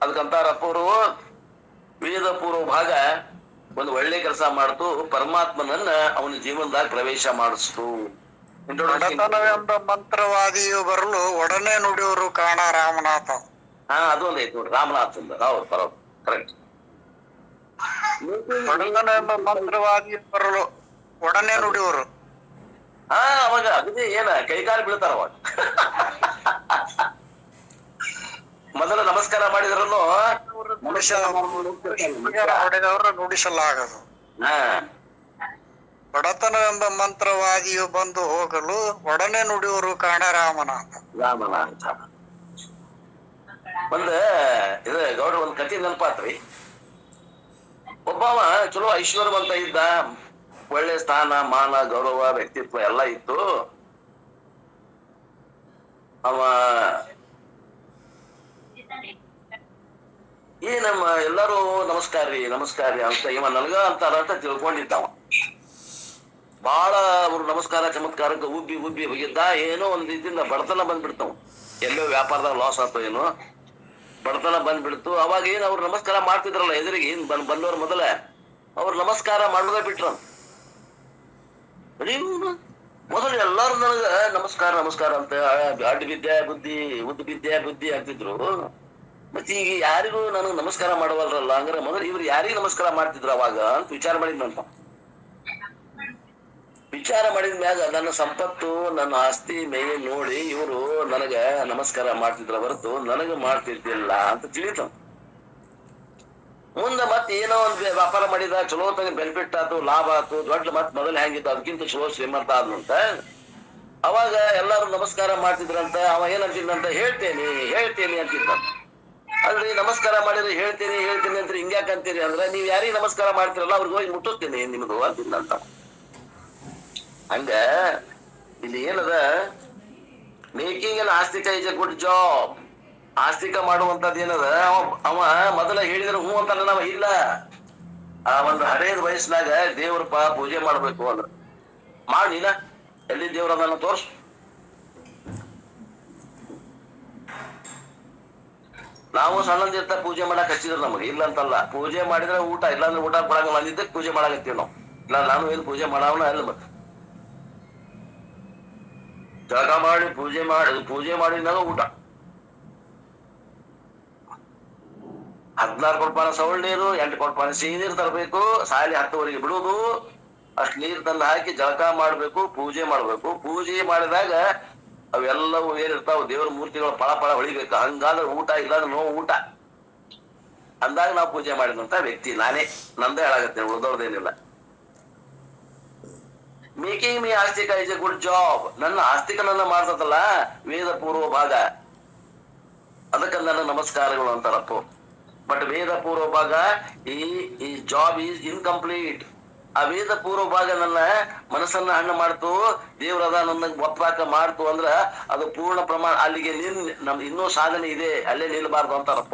ಅದಕ್ಕಂತಾರಪ್ಪ ಅವರು, ವೇದ ಪೂರ್ವ ಭಾಗ ಒಂದು ಒಳ್ಳೆ ಕೆಲಸ ಮಾಡ್ತು, ಪರಮಾತ್ಮನನ್ನ ಅವನ ಜೀವನದಾಗ ಪ್ರವೇಶ ಮಾಡಿಸ್ತು. ಬಡತನವೆಂಬ ಮಂತ್ರವಾದಿಯು ಬರಲು ಒಡನೆ ನುಡಿಯವರು ಕಾಣ ರಾಮನಾಥ. ಅದು ಒಂದ್ ಐತಿ ನೋಡ್ರಿ, ರಾಮನಾಥ್ ಅಂದ. ಹೌದು, ಬರೋದು ಕರೆಕ್ಟ್. ಬಡತನವೆಂಬ ಮಂತ್ರವಾದಿಯು ಬರಲು ಒಡನೆ ನುಡಿಯವರು. ಅವಾಗ ಅದೇ ಏನ ಕೈಕಾಲು ಬೀಳ್ತಾರ ಅವಾಗ. ಮೊದಲ ನಮಸ್ಕಾರ ಮಾಡಿದ್ರನ್ನು ಹೊಡೆದವರು ನುಡಿಸಲಾಗದು. ಬಡತನವೆಂಬ ಮಂತ್ರವಾದಿಯು ಬಂದು ಹೋಗಲು ಒಡನೆ ನುಡಿಯವರು ಕಾಣ ರಾಮನಾಥ. ರಾಮನಾಥ ಇದು ಗೌಡ್ರ ಒಂದ್ ಕಥೆ ನೆನಪಾತ್ರಿ. ಒಬ್ಬವ ಚಲೋ ಐಶ್ವರ್ಯವಂತ ಇದ್ದ, ಒಳ್ಳೆ ಸ್ಥಾನ ಮಾನ ಗೌರವ ವ್ಯಕ್ತಿತ್ವ ಎಲ್ಲ ಇತ್ತು. ಅವ ನಮ್ಮ ಎಲ್ಲರೂ ನಮಸ್ಕಾರ್ರಿ ನಮಸ್ಕಾರ್ರಿ ಅಂತ ಇವ ನನ್ಗ ಅಂತಾರ ಅಂತ ತಿಳ್ಕೊಂಡಿದ್ದಾವ. ಬಹಳ ಅವ್ರು ನಮಸ್ಕಾರ ಚಮತ್ಕಾರಕ್ಕೆ ಉಬ್ಬಿ ಹೋಗಿದ್ದ. ಏನೋ ಒಂದ್ ರೀತಿಯಿಂದ ಬಡತನ ಬಂದ್ಬಿಡ್ತಾವ. ಎಲ್ಲೋ ವ್ಯಾಪಾರದಾಗ ಲಾಸ್ ಆತೋ ಏನೋ, ಬಡತನ ಬಂದ್ಬಿಡ್ತು. ಅವಾಗ ಏನ್ ಅವ್ರು ನಮಸ್ಕಾರ ಮಾಡ್ತಿದ್ರಲ್ಲ ಎದುರಿಗೆ ಬಂದವ್ರ ಮೊದಲ ಅವ್ರು ನಮಸ್ಕಾರ ಮಾಡೋದೇ ಬಿಟ್ರ. ಮೊದಲು ಎಲ್ಲಾರು ನನಗ ನಮಸ್ಕಾರ ನಮಸ್ಕಾರ ಅಂತ ಅಡ್ಡ ವಿದ್ಯಾ ಬುದ್ಧಿ, ಉದ್ದ ವಿದ್ಯಾ ಬುದ್ಧಿ ಅಂತಿದ್ರು. ಮತ್ತೆ ಈಗ ಯಾರಿಗೂ ನನಗ್ ನಮಸ್ಕಾರ ಮಾಡವಲ್ರಲ್ಲ, ಹಂಗಾರೆ ಮೊದಲು ಇವ್ರು ಯಾರಿಗೂ ನಮಸ್ಕಾರ ಮಾಡ್ತಿದ್ರು ಅವಾಗ ಅಂತ ವಿಚಾರ ಮಾಡಿದ್ನಂತ. ವಿಚಾರ ಮಾಡಿದ ಮ್ಯಾಗ ನನ್ನ ಸಂಪತ್ತು, ನನ್ನ ಆಸ್ತಿ ಮೇಯ ನೋಡಿ ಇವರು ನನಗ ನಮಸ್ಕಾರ ಮಾಡ್ತಿದ್ರ ಹೊರತು ನನಗ ಮಾಡ್ತಿರ್ತಿಲ್ಲ ಅಂತ ತಿಳಿತ. ಮುಂದೆ ಮತ್ ಏನೋ ಒಂದ್ ವ್ಯಾಪಾರ ಮಾಡಿದ, ಚಲೋ ತಗ ಬೆನಿಫಿಟ್ ಆತು, ಲಾಭ ಆತು, ದೊಡ್ಡ ಮತ್ ಮೊದಲು ಹೆಂಗಿತ್ತು ಅದಕ್ಕಿಂತ ಚಲೋ ಶ್ರೀಮಂತ ಆದ್ನಂತ. ಅವಾಗ ಎಲ್ಲಾರು ನಮಸ್ಕಾರ ಮಾಡ್ತಿದ್ರಂತ. ಅವ ಏನಂತಿದ್ದಂತ, ಹೇಳ್ತೇನಿ ಅಂತಿದ್ದಂತ. ಅಲ್ರಿ ನಮಸ್ಕಾರ ಮಾಡಿದ್ರೆ ಹೇಳ್ತೀನಿ ಅಂತ ಹಿಂಗ್ಯಾಕ ಅಂತೀರಿ ಅಂದ್ರೆ, ನೀವ್ ಯಾರಿಗೆ ನಮಸ್ಕಾರ ಮಾಡ್ತಿರಲ್ಲ ಅವ್ರಿಗೆ ಹೋಗಿ ಮುಟ್ಟಿಸ್ತೀನಿ ನಿಮ್ದು ಅಂತಿದ್ದಂತ. ಹಂಗ ಇಲ್ಲಿ ಏನದ, making an astika is a good job. ಆಸ್ತಿಕ ಮಾಡುವಂತದ್ ಏನದ, ಅವ ಮೊದಲ ಹೇಳಿದ್ರೆ ಹೂ ಅಂತ ನಾವ ಇಲ್ಲ. ಆ ಒಂದು 15 ವಯಸ್ಸಿನಾಗ ದೇವ್ರಪ್ಪ ಪೂಜೆ ಮಾಡ್ಬೇಕು ಅಂದ್ರ ಮಾಡಿನ ಎಲ್ಲಿ ದೇವ್ರ ಅದನ್ನ ತೋರ್ಸು. ನಾವು ಸಣ್ಣದಿರ್ತ ಪೂಜೆ ಮಾಡಕ್ ಹಚ್ಚಿದ್ರು ನಮಗೆ, ಇಲ್ಲ ಅಂತಲ್ಲ. ಪೂಜೆ ಮಾಡಿದ್ರೆ ಊಟ, ಇಲ್ಲಾಂದ್ರೆ ಊಟ ಕೊಡಂಗಿಲ್ಲ ಅಂದಿದ್ದಕ್ಕೆ ಪೂಜೆ ಮಾಡಕತ್ತೀವಿ ನಾವು. ಇಲ್ಲ ನಾನು ಏನು ಪೂಜೆ ಮಾಡವನ ಅಲ್ಲ. ಮತ್ತೆ ಜಳಕ ಮಾಡಿ ಪೂಜೆ ಮಾಡಿದಾಗ ಊಟ. 16 ಕೊಡ್ಪಾನ ಸವಳ್ ನೀರು, 8 ಕೊಡ್ಪಾನ ಸಿಹಿ ನೀರು ತರಬೇಕು. ಸಾಲಿ 10ವರೆಗೆ ಬಿಡುವುದು. ಅಷ್ಟ್ ನೀರ್ ತಂದು ಹಾಕಿ ಜಳಕ ಮಾಡ್ಬೇಕು, ಪೂಜೆ ಮಾಡ್ಬೇಕು. ಪೂಜೆ ಮಾಡಿದಾಗ ಅವೆಲ್ಲವೂ ಏನಿರ್ತಾವ ದೇವ್ರ ಮೂರ್ತಿಗಳು ಪಳ ಹೊಳಿಬೇಕು. ಹಂಗಾದ್ರೆ ಊಟ, ಇಲ್ಲಾಂದ್ರೆ ನೋ ಊಟ ಅಂದಾಗ ನಾವು ಪೂಜೆ ಮಾಡಿದಂತ ವ್ಯಕ್ತಿ ನಾನೇ. ನಂದೇ ಹೇಳಾಗತ್ತೇನೆ, ಉಳ್ದವ್ರದೇನಿಲ್ಲ. Making me astika is a good job. ನನ್ನ ಆಸ್ತಿಕನನ್ನ ಮಾಡ್ತದಲ್ಲ ವೇದ ಪೂರ್ವ ಭಾಗ, ಅದಕ್ಕೆ ನನ್ನ ನಮಸ್ಕಾರಗಳು ಅಂತಾರಪ್ಪ. ಬಟ್ ವೇದ ಪೂರ್ವ ಭಾಗ ಈ ಜಾಬ್ ಈಸ್ ಇನ್ಕಂಪ್ಲೀಟ್. ಆ ವೇದ ಪೂರ್ವ ಭಾಗ ನನ್ನ ಮನಸ್ಸನ್ನ ಹಣ್ಣು ಮಾಡ್ತು, ದೇವ್ರದ ನನ್ನ ಒತ್ತಾಕ ಮಾಡ್ತು ಅಂದ್ರ ಅದು ಪೂರ್ಣ ಪ್ರಮಾಣ. ಅಲ್ಲಿಗೆ ನಮ್ ಇನ್ನೂ ಸಾಧನೆ ಇದೆ, ಅಲ್ಲೇ ನಿಲ್ಬಾರ್ದು ಅಂತ ಅರ್ಥ.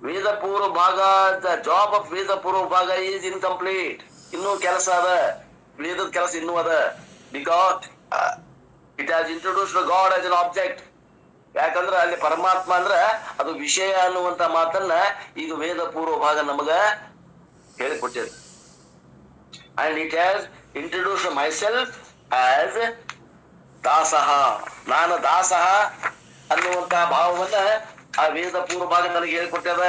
ವೇದ ಪೂರ್ವ ಭಾಗ, ದ ಜಾಬ್ ಆಫ್ ವೇದ ಪೂರ್ವ ಭಾಗ ಈಸ್ ಇನ್ಕಂಪ್ಲೀಟ್. ಇನ್ನೂ ಕೆಲಸ ಅದ, ವೇದದ ಕೆಲಸ ಇನ್ನೂ ಅದ. Because it has introduced God has N object. ಯಾಕಂದ್ರ ಅಲ್ಲಿ ಪರಮಾತ್ಮ ಅಂದ್ರ ಅದು ವಿಷಯ ಅನ್ನುವಂತ ಮಾತನ್ನ ಈಗ ವೇದ ಪೂರ್ವ ಭಾಗ ನಮಗ ಹೇಳಿಕೊಟ್ಟಿದೆ. And it has introduced myself as dasah. ನಾನು ದಾಸಃ ಅನ್ನುವಂತ ಭಾವವನ್ನ ಆ ವೇದ ಪೂರ್ವ ಭಾಗ ನನಗೆ ಹೇಳಿಕೊಟ್ಟದ.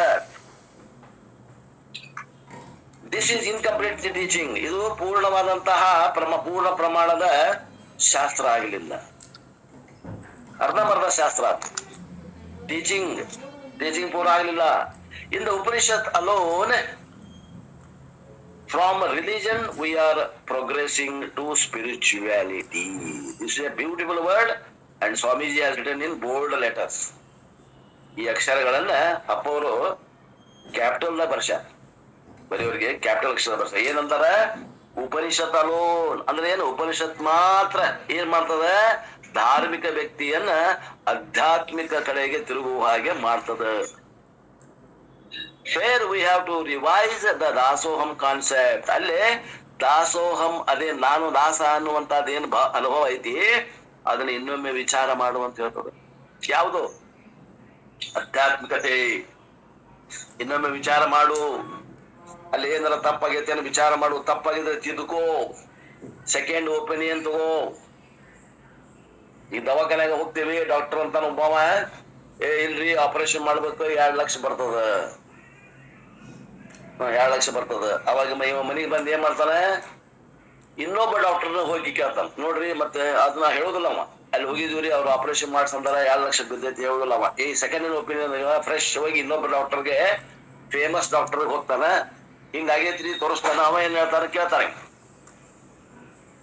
This is incomplete teaching. ಇದು ಪೂರ್ಣವಾದಂತಹ ಪೂರ್ಣ ಪ್ರಮಾಣದ ಶಾಸ್ತ್ರ ಆಗಲಿಲ್ಲ, ಅರ್ಧಂಬರ್ಧ ಶಾಸ್ತ್ರ. ಟೀಚಿಂಗ್ ಪೂರ ಆಗಲಿಲ್ಲ. In the Upanishad alone, from religion we are progressing to spirituality. This is a beautiful word and Swamiji has written in bold letters. ಈ ಅಕ್ಷರಗಳನ್ನ ಅಪ್ಪವರು ಕ್ಯಾಪಿಟಲ್ ನ ಬರ್ಷ ಬರೆಯವರಿಗೆ ಕ್ಯಾಪಿಟಲ್ ಅಕ್ಷರ ಬರ್ಷ. ಏನಂತಾರ? ಉಪನಿಷತ್ ಅಲೋನ್ ಅಂದ್ರೆ ಏನು? ಉಪನಿಷತ್ ಮಾತ್ರ ಏನ್ ಮಾಡ್ತದ? ಧಾರ್ಮಿಕ ವ್ಯಕ್ತಿಯನ್ನ ಆಧ್ಯಾತ್ಮಿಕ ಕಡೆಗೆ ತಿರುಗುವ ಹಾಗೆ ಮಾಡ್ತದ. Here we have to revise the dasoham concept. ಅಲ್ಲೇ ದಾಸೋಹಂ, ಅದೇ ನಾನು ದಾಸ ಅನ್ನುವಂತದ್ದೇನು ಅನುಭವ ಐತಿ, ಅದನ್ನ ಇನ್ನೊಮ್ಮೆ ವಿಚಾರ ಮಾಡುವಂತ ಹೇಳ್ತದೆ. ಯಾವುದು? ಆಧ್ಯಾತ್ಮಿಕತೆ. ಇನ್ನೊಮ್ಮೆ ವಿಚಾರ ಮಾಡು. ಅಲ್ಲಿ ಏನಾರ ತಪ್ಪಾಗೈತೆ ಅನ್ನೋ ವಿಚಾರ ಮಾಡು. ತಪ್ಪಾಗಿದ್ರೆ ತಿದ್ದುಕೋ, ಸೆಕೆಂಡ್ ಒಪಿನಿಯನ್ ತಗೋ. ಈ ದವಾಖಾನೆಗೆ ಹೋಗ್ತೀವಿ, ಡಾಕ್ಟರ್ ಅಂತ ಒಬ್ಬವ ಇಲ್ರಿ ಆಪರೇಷನ್ ಮಾಡ್ಬೇಕು, 2 ಲಕ್ಷ ಬರ್ತದ, 2 ಲಕ್ಷ ಬರ್ತದ. ಅವಾಗ ಮನೆಗೆ ಬಂದ್ ಏನ್ ಮಾಡ್ತಾನೆ? ಇನ್ನೊಬ್ಬ ಡಾಕ್ಟರ್ನ ಹೋಗಿ ಕೇಳ್ತಾನ, ನೋಡ್ರಿ ಮತ್ತೆ ಅದನ್ನ ಹೇಳುದಿಲ್ಲ ಅವ. ಅಲ್ಲಿ ಹೋಗಿದ್ವಿ, ಅವ್ರು ಆಪರೇಷನ್ ಮಾಡ್ಸಂತಾರ, 2 ಲಕ್ಷ ಬಿದ್ದೈತಿ ಹೇಳುದಿಲ್ಲ ಅವ. ಈ ಸೆಕೆಂಡ್ ಒಪಿನಿಯನ್ ಫ್ರೆಶ್ ಹೋಗಿ ಇನ್ನೊಬ್ಬ ಡಾಕ್ಟರ್ಗೆ, ಫೇಮಸ್ ಡಾಕ್ಟರ್ಗೆ ಹೋಗ್ತಾನ, ಹಿಂಗಾಗೈತ್ರಿ ತೋರಿಸ್ತಾನ. ಅವ ಏನ್ ಹೇಳ್ತಾರ ಕೇಳ್ತಾರ.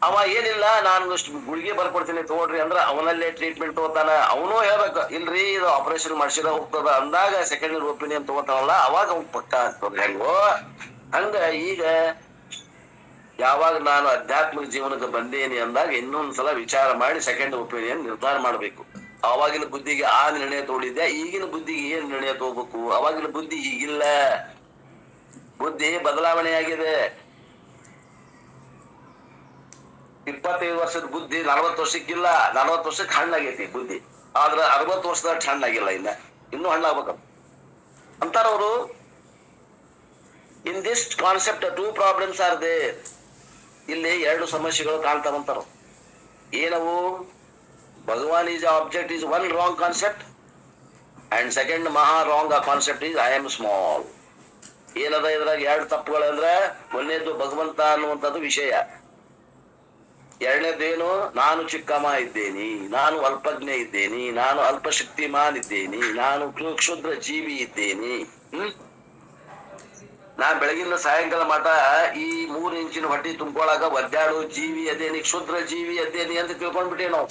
ಅವ ಏನಿಲ್ಲ, ನಾನು ಇಷ್ಟು ಗುಳಿಗೆ ಬರ್ಕೊಡ್ತೀನಿ ತಗೊಳ್ರಿ ಅಂದ್ರ ಅವನಲ್ಲೇ ಟ್ರೀಟ್ಮೆಂಟ್ ತಗೋತಾನ. ಅವನು ಹೇಳ್ಬೇಕು, ಇಲ್ರಿ ಇದು ಆಪರೇಷನ್ ಮಾಡ್ಸಿದ ಹೋಗ್ತದ ಅಂದಾಗ ಸೆಕೆಂಡ್ ಒಪಿನಿಯನ್ ತಗೋತಾನಲ್ಲ, ಅವಾಗ ಅವ್ನು ಪಕ್ಕ ಆಗ್ತದ. ಹೆಂಗೋ ಹಂಗ ಈಗ ಯಾವಾಗ ನಾನು ಆಧ್ಯಾತ್ಮಿಕ ಜೀವನಕ್ಕೆ ಬಂದೇನಿ ಅಂದಾಗ ಇನ್ನೊಂದ್ಸಲ ವಿಚಾರ ಮಾಡಿ ಸೆಕೆಂಡ್ ಒಪಿನಿಯನ್ ನಿರ್ಧಾರ ಮಾಡ್ಬೇಕು. ಅವಾಗಿನ ಬುದ್ಧಿಗೆ ಆ ನಿರ್ಣಯ ತಗೊಂಡಿದ್ದೆ, ಈಗಿನ ಬುದ್ಧಿಗೆ ಏನ್ ನಿರ್ಣಯ ತಗೋಬೇಕು? ಅವಾಗಿನ ಬುದ್ಧಿ ಈಗಿಲ್ಲ, ಬುದ್ಧಿ ಬದಲಾವಣೆ ಆಗಿದೆ. 25 ವರ್ಷದ ಬುದ್ಧಿ 40 ವರ್ಷಕ್ಕಿಲ್ಲ. 40 ವರ್ಷಕ್ಕೆ ಹಣ್ಣಾಗೈತಿ ಬುದ್ಧಿ, ಆದ್ರ 60 ವರ್ಷದ ಹಣ್ಣಾಗಿಲ್ಲ. ಇನ್ನೂ ಹಣ್ಣಾಗ್ಬೇಕ ಅಂತಾರವರು. In this concept 2 problems are there. ಇಲ್ಲಿ 2 ಸಮಸ್ಯೆಗಳು ಕಾಣ್ತಾವಂತಾರ. ಏನವು? Bhagavan is object is one wrong concept, and second maha wrong concept is I am small. ಏನದ ಇದ್ರಾಗ 2 ತಪ್ಪುಗಳಂದ್ರೆ, ಒಂದೇದು ಭಗವಂತ ಅನ್ನುವಂಥದ್ದು ವಿಷಯ, ಎರಡನೇದೇನು ನಾನು ಚಿಕ್ಕಮ್ಮ ಇದ್ದೇನಿ, ನಾನು ಅಲ್ಪಜ್ಞ ಇದ್ದೇನಿ, ನಾನು ಅಲ್ಪಶಕ್ತಿಮಾನ್ ಇದ್ದೇನಿ, ನಾನು ಕ್ಷುದ್ರ ಜೀವಿ ಇದ್ದೇನಿ. ನಾ ಬೆಳಗಿನ ಸಾಯಂಕಾಲ ಮಠ ಈ 3 ಇಂಚಿನ ಹೊಟ್ಟಿ ತುಂಬ್ಕೊಳಕ ಒದ್ದಾಡು ಜೀವಿ ಅದೇನಿ, ಕ್ಷುದ್ರ ಜೀವಿ ಅದೇನಿ ಅಂತ ತಿಳ್ಕೊಂಡ್ಬಿಟ್ಟೆ ನಾವು.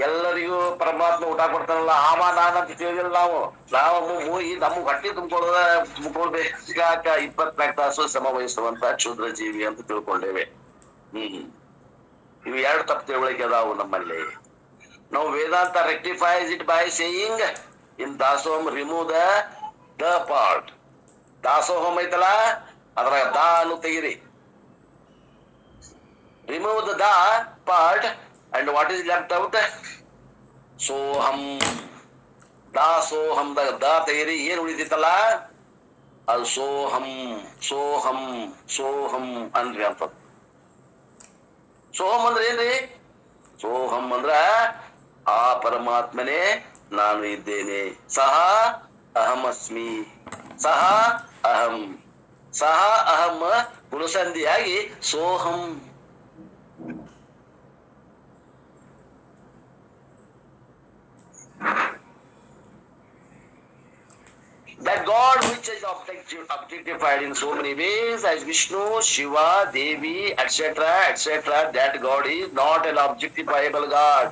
ಎಲ್ಲರಿಗೂ ಪರಮಾತ್ಮ ಊಟ ಕೊಡ್ತಾನಲ್ಲ, ಆಮ ನಾನಂತ ತಿಳಿದಿಲ್ಲ ನಾವು. ನಮ್ಮ ಹೊಟ್ಟಿ ತುಂಬ್ಕೊಳ್ಬೇಕಾಕ 24 ತಾಸು ಸಮವಹಿಸುವಂತ ಕ್ಷುದ್ರ ಜೀವಿ ಅಂತ ತಿಳ್ಕೊಂಡೇವೆ. ಇವು 2 ತಪ್ಪು ತಿಳುವಳಿಕೆ ಅದಾವು ನಮ್ಮಲ್ಲಿ. ನಾವು Vedanta rectifies it by saying in dasoham remove the part. ದಾಸೋಹಂ ಐತಲ್ಲ, ಅದ್ರಾಗ ದಾ ಅನ್ನು ತೆಗಿರಿ. Remove the part and what is left out? ಸೋಹಂ. ದಾಸೋಹಂ ದ ತೆಗಿರಿ, ಏನ್ ಉಳಿದಿತ್ತಲ್ಲ ಅದು ಸೋಹಂ. ಸೋಹಂ ಸೋಹಂ ಅನ್ರಿ ಅಂತ. ಸೋಹಂ ಅಂದ್ರೆ ಏನ್ರಿ? ಸೋಹಂ ಅಂದ್ರ ಆ ಪರಮಾತ್ಮನೇ ನಾನು ಇದ್ದೇನೆ. ಸಹ ಅಹಮಸ್ಮಿ, ಸಹ ಅಹಂ, ಸಹ ಅಹಂ ಗುಣಸಂಧಿಯಾಗಿ ಸೋಹಂ. That God which is objectified in so many ways as Vishnu, Shiva, Devi, etc., etc., that God is not an objectifiable God.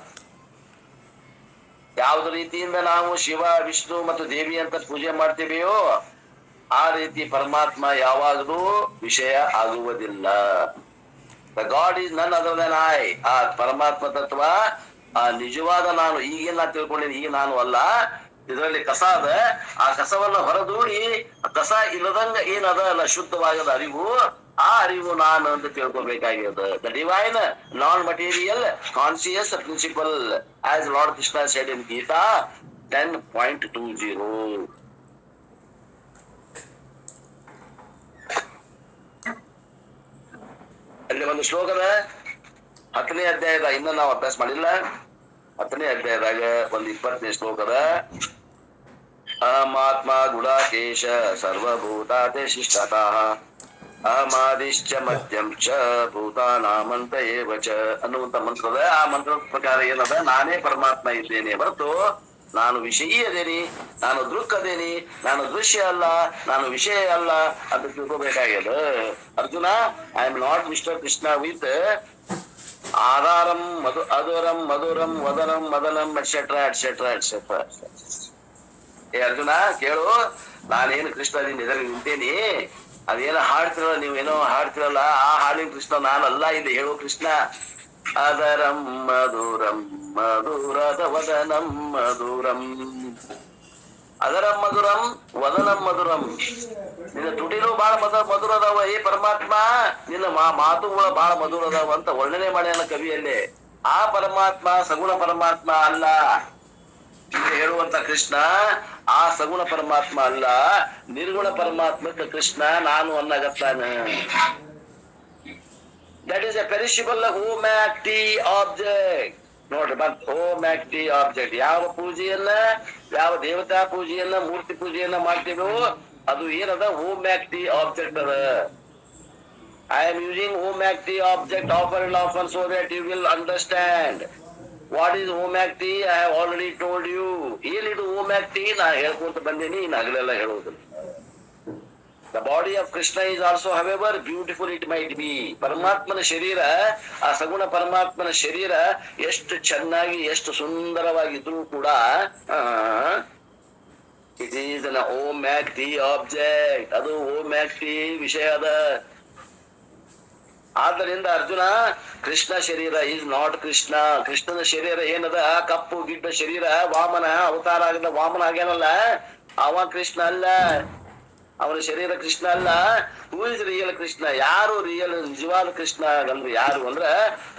ಯಾವ್ದು ರೀತಿಯಿಂದ ನಾವು ಶಿವ, ವಿಷ್ಣು ಮತ್ತು ದೇವಿ ಅಂತ ಪೂಜೆ ಮಾಡ್ತೀವಿಯೋ ಆ ರೀತಿ ಪರಮಾತ್ಮ ಯಾವಾಗಲೂ ವಿಷಯ ಆಗುವುದಿಲ್ಲ. The God is none other than I. ಆ ಪರಮಾತ್ಮ ತತ್ವ ಆ ನಿಜವಾದ ನಾನು, ಈಗೇನ್ ನಾ ತಿಳ್ಕೊಂಡಿನಿ, ಈಗ ನಾನು ಅಲ್ಲ, ಇದರಲ್ಲಿ ಕಸ ಅದ, ಆ ಕಸವನ್ನ ಹೊರದೂಡಿ ಕಸ ಇಲ್ಲದಂಗ ಏನದ ಅಲ್ಲ ಶುದ್ಧವಾಗದ ಅರಿವು, ಆ ಅರಿವು ನಾನು ಅಂತ ತಿಳ್ಕೊಬೇಕಾಗ್ಯದ. The divine non material conscious principle as lord Krishna said in Gita 10.20. ಅಲ್ಲಿ ಒಂದು ಶ್ಲೋಕದ 10ನೇ ಅಧ್ಯಾಯದ, ಇನ್ನ ನಾವು ಅಭ್ಯಾಸ ಮಾಡಿಲ್ಲ, 10ನೇ ಅಧ್ಯಾಯದಾಗ ಒಂದು 20ನೇ ಶ್ಲೋಕದ ಅಹಮಾತ್ಮ ಗುಡಾಕೇಶ ಸರ್ವಭೂತಾತೆ ಶಿಷ್ಟತಃ ಅಹಮಾದಿಶ್ಚ ಮಧ್ಯಂ ಚ ಭೂತಾನಾಮಂತ ಏವ ಚ ಅನ್ನುವಂತ ಮಂತ್ರದ, ಆ ಮಂತ್ರದ ಪ್ರಕಾರ ಏನದ, ನಾನೇ ಪರಮಾತ್ಮ ಇದ್ದೇನೆ ಹೊರತು ನಾನು ವಿಷಯಿ ಅದೇನಿ, ನಾನು ದೃಕ್ ಅದೇನಿ, ನಾನು ದೃಶ್ಯ ಅಲ್ಲ, ನಾನು ವಿಷಯ ಅಲ್ಲ ಅಂತ ತಿಳ್ಕೋಬೇಕಾಗ್ಯದ. Arjuna, I am not mister Krishna with adharam adhuram madhuram vadanam madanam et cetera et cetera et cetera. ಏ ಅರ್ಜುನ ಕೇಳು, ನಾನೇನು ಕೃಷ್ಣ ಇದರಲ್ಲಿ ನಿಂತೇನಿ, ಅದೇನೋ ಹಾಡ್ತಿರಲ್ಲ, ನೀವೇನೋ ಹಾಡ್ತಿರಲ್ಲ, ಆ ಹಾಡಿನ ಕೃಷ್ಣ ನಾನಲ್ಲ, ಇಲ್ಲಿ ಹೇಳೋ ಕೃಷ್ಣ. ಅದರಂ ಮಧುರಂ ಮಧುರದ ವದನಂ ಮಧುರಂ, ಅದರಂ ಮಧುರಂ ವದನಂ ಮಧುರಂ. ನಿನ್ನ ತುಟಿನೂ ಬಹಳ ಮಧುರ ಅದಾವ ಏ ಪರಮಾತ್ಮ, ನಿನ್ನ ಮಾತುಗಳ ಬಹಳ ಮಧುರ ಅದಾವ ಅಂತ ವರ್ಣನೆ ಮಾಡ್ಯಾನ ಕವಿಯಲ್ಲೇ. ಆ ಪರಮಾತ್ಮ ಸಗುಣ ಪರಮಾತ್ಮ ಅಲ್ಲ, ಹೇಳುವಂತ ಕೃಷ್ಣ ಆ ಸಗುಣ ಪರಮಾತ್ಮ ಅಲ್ಲ, ನಿರ್ಗುಣ ಪರಮಾತ್ಮಕ ಕೃಷ್ಣ ನಾನು ಅನ್ನಗತ್ತಾನ. That is a perishable home ಆಕ್ಟಿ ಆಬ್ಜೆಕ್ಟ್. ನೋಡ್ರಿ ಬಂತ ಹೋಮ್ ಆಕ್ಟಿ ಆಬ್ಜೆಕ್ಟ್. ಯಾವ ಪೂಜೆಯನ್ನ, ಯಾವ ದೇವತಾ ಪೂಜೆಯನ್ನ, ಮೂರ್ತಿ ಪೂಜೆಯನ್ನ ಮಾಡ್ತೀವೋ ಅದು ಏನದ, ಹೋಮ್ ಆಕ್ಟಿ ಆಬ್ಜೆಕ್ಟ್ ಅದ. ಐ ಆಮ್ ಯೂಸಿಂಗ್ ಹೋಮ್ ಆಕ್ಟಿ object often so that you will understand what is home acti. I have already told you. ಏನಿದು ಹೋಮ್ ಆಕ್ಟಿ ನಾ ಹೇಳ್ಕೊಂತ ಬಂದೇನಿ, ಇನ್ನು ಹಗಲೆಲ್ಲ ಹೇಳುವುದಿಲ್ಲ. The body of Krishna is also, however beautiful it might be. ಪರಮಾತ್ಮನ ಶರೀರ, ಆ ಸಗುಣ ಪರಮಾತ್ಮನ ಶರೀರ ಎಷ್ಟು ಚೆನ್ನಾಗಿ ಎಷ್ಟು ಸುಂದರವಾಗಿದ್ರೂ ಕೂಡ ಇಟ್ ಈಸ್ ಅನ್ ಹೋಮ್ ಆಕ್ಟಿ ಆಬ್ಜೆಕ್ಟ್. ಅದು ಹೋಮ್ ಆಕ್ಟಿ ವಿಷಯ ಅದ. ಆದ್ದರಿಂದ ಅರ್ಜುನ, ಕೃಷ್ಣ ಶರೀರ ಈಸ್ ನಾಟ್ ಕೃಷ್ಣ. ಕೃಷ್ಣನ ಶರೀರ ಏನದ, ಕಪ್ಪು ಗಿಡ್ಡ ಶರೀರ, ವಾಮನ ಅವತಾರ ಆಗದ ವಾಮನ ಆಗ್ಯಾನಲ್ಲ, ಅವ ಕೃಷ್ಣ ಅಲ್ಲ, ಅವನ ಶರೀರ ಕೃಷ್ಣ ಅಲ್ಲ. Who is real Krishna? ಯಾರು ರಿಯಲ್ ನಿಜವಾದ ಕೃಷ್ಣ ಅಂದ್ರೆ ಯಾರು ಅಂದ್ರ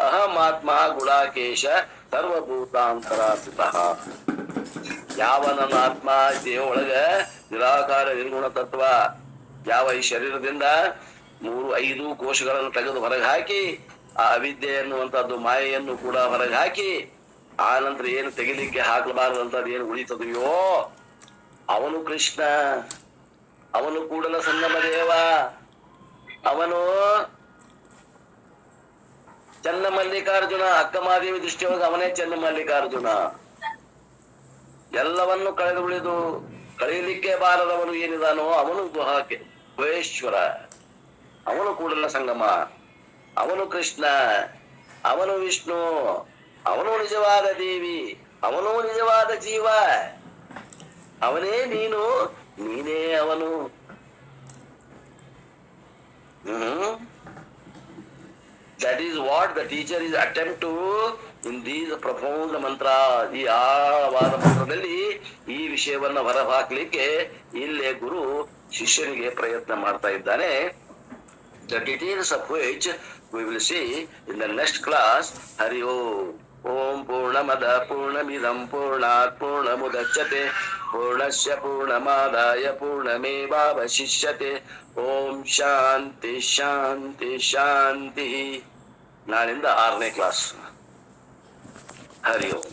ಅಹಮಾತ್ಮ ಗುಡಾಕೇಶ ಸರ್ವಭೂತಾಂತರಾತ್ಮತಃ. ಯಾವ ನನ್ನ ಆತ್ಮ ದೇಹ ಒಳಗ ನಿರಾಕಾರ ನಿರ್ಗುಣ ತತ್ವ, ಯಾವ ಈ ಶರೀರದಿಂದ 3-5 ಕೋಶಗಳನ್ನು ತೆಗೆದು ಹೊರಗೆ ಹಾಕಿ, ಆ ಅವಿದ್ಯೆ ಎನ್ನುವಂತದ್ದು ಮಾಯೆಯನ್ನು ಕೂಡ ಹೊರಗೆ ಹಾಕಿ, ಆ ನಂತರ ಏನು ತೆಗಿಲಿಕ್ಕೆ ಹಾಕಬಾರದಂತದ್ದು ಏನು ಉಳಿತದೆಯೋ ಅವನು ಕೃಷ್ಣ. ಅವನು ಕೂಡಲ ಸಂಗಮ ದೇವ. ಅವನು ಚನ್ನ ಮಲ್ಲಿಕಾರ್ಜುನ. ಅಕ್ಕಮಾದೇವಿ ದೃಷ್ಟಿಯೊಳಗೆ ಅವನೇ ಚನ್ನ ಮಲ್ಲಿಕಾರ್ಜುನ. ಎಲ್ಲವನ್ನು ಕಳೆದು ಉಳಿದು ಕಳೆಯಲಿಕ್ಕೆ ಬಾರದವನು ಏನಿದಾನೋ ಅವನು ಗುಹೇಶ್ವರ. ಅವನು ಕೂಡಲ ಸಂಗಮ, ಅವನು ಕೃಷ್ಣ, ಅವನು ವಿಷ್ಣು, ಅವನು ನಿಜವಾದ ದೇವಿ, ಅವನು ನಿಜವಾದ ಜೀವ. ಅವನೇ ನೀನು, ನೀನೇ ಅವನು. That is what the teacher is attempt to in these profound mantra. ಈ ಆಳವಾದ ಮಂತ್ರದಲ್ಲಿ ಈ ವಿಷಯವನ್ನ ಹೊರಹಾಕ್ಲಿಕ್ಕೆ ಇಲ್ಲೇ ಗುರು ಶಿಷ್ಯನಿಗೆ ಪ್ರಯತ್ನ ಮಾಡ್ತಾ ಇದ್ದಾನೆ. The details of which we will see in the next class. Hari Om. Om Purnamada Purnamidam Purnat Purnamudachyate Purnasya Purnamadaya Purnamevavashishyate. Om Shanti Shanti Shanti. ನಾಳಿಂದ 6ನೇ ಕ್ಲಾಸ್. ಹರಿ ಓಂ.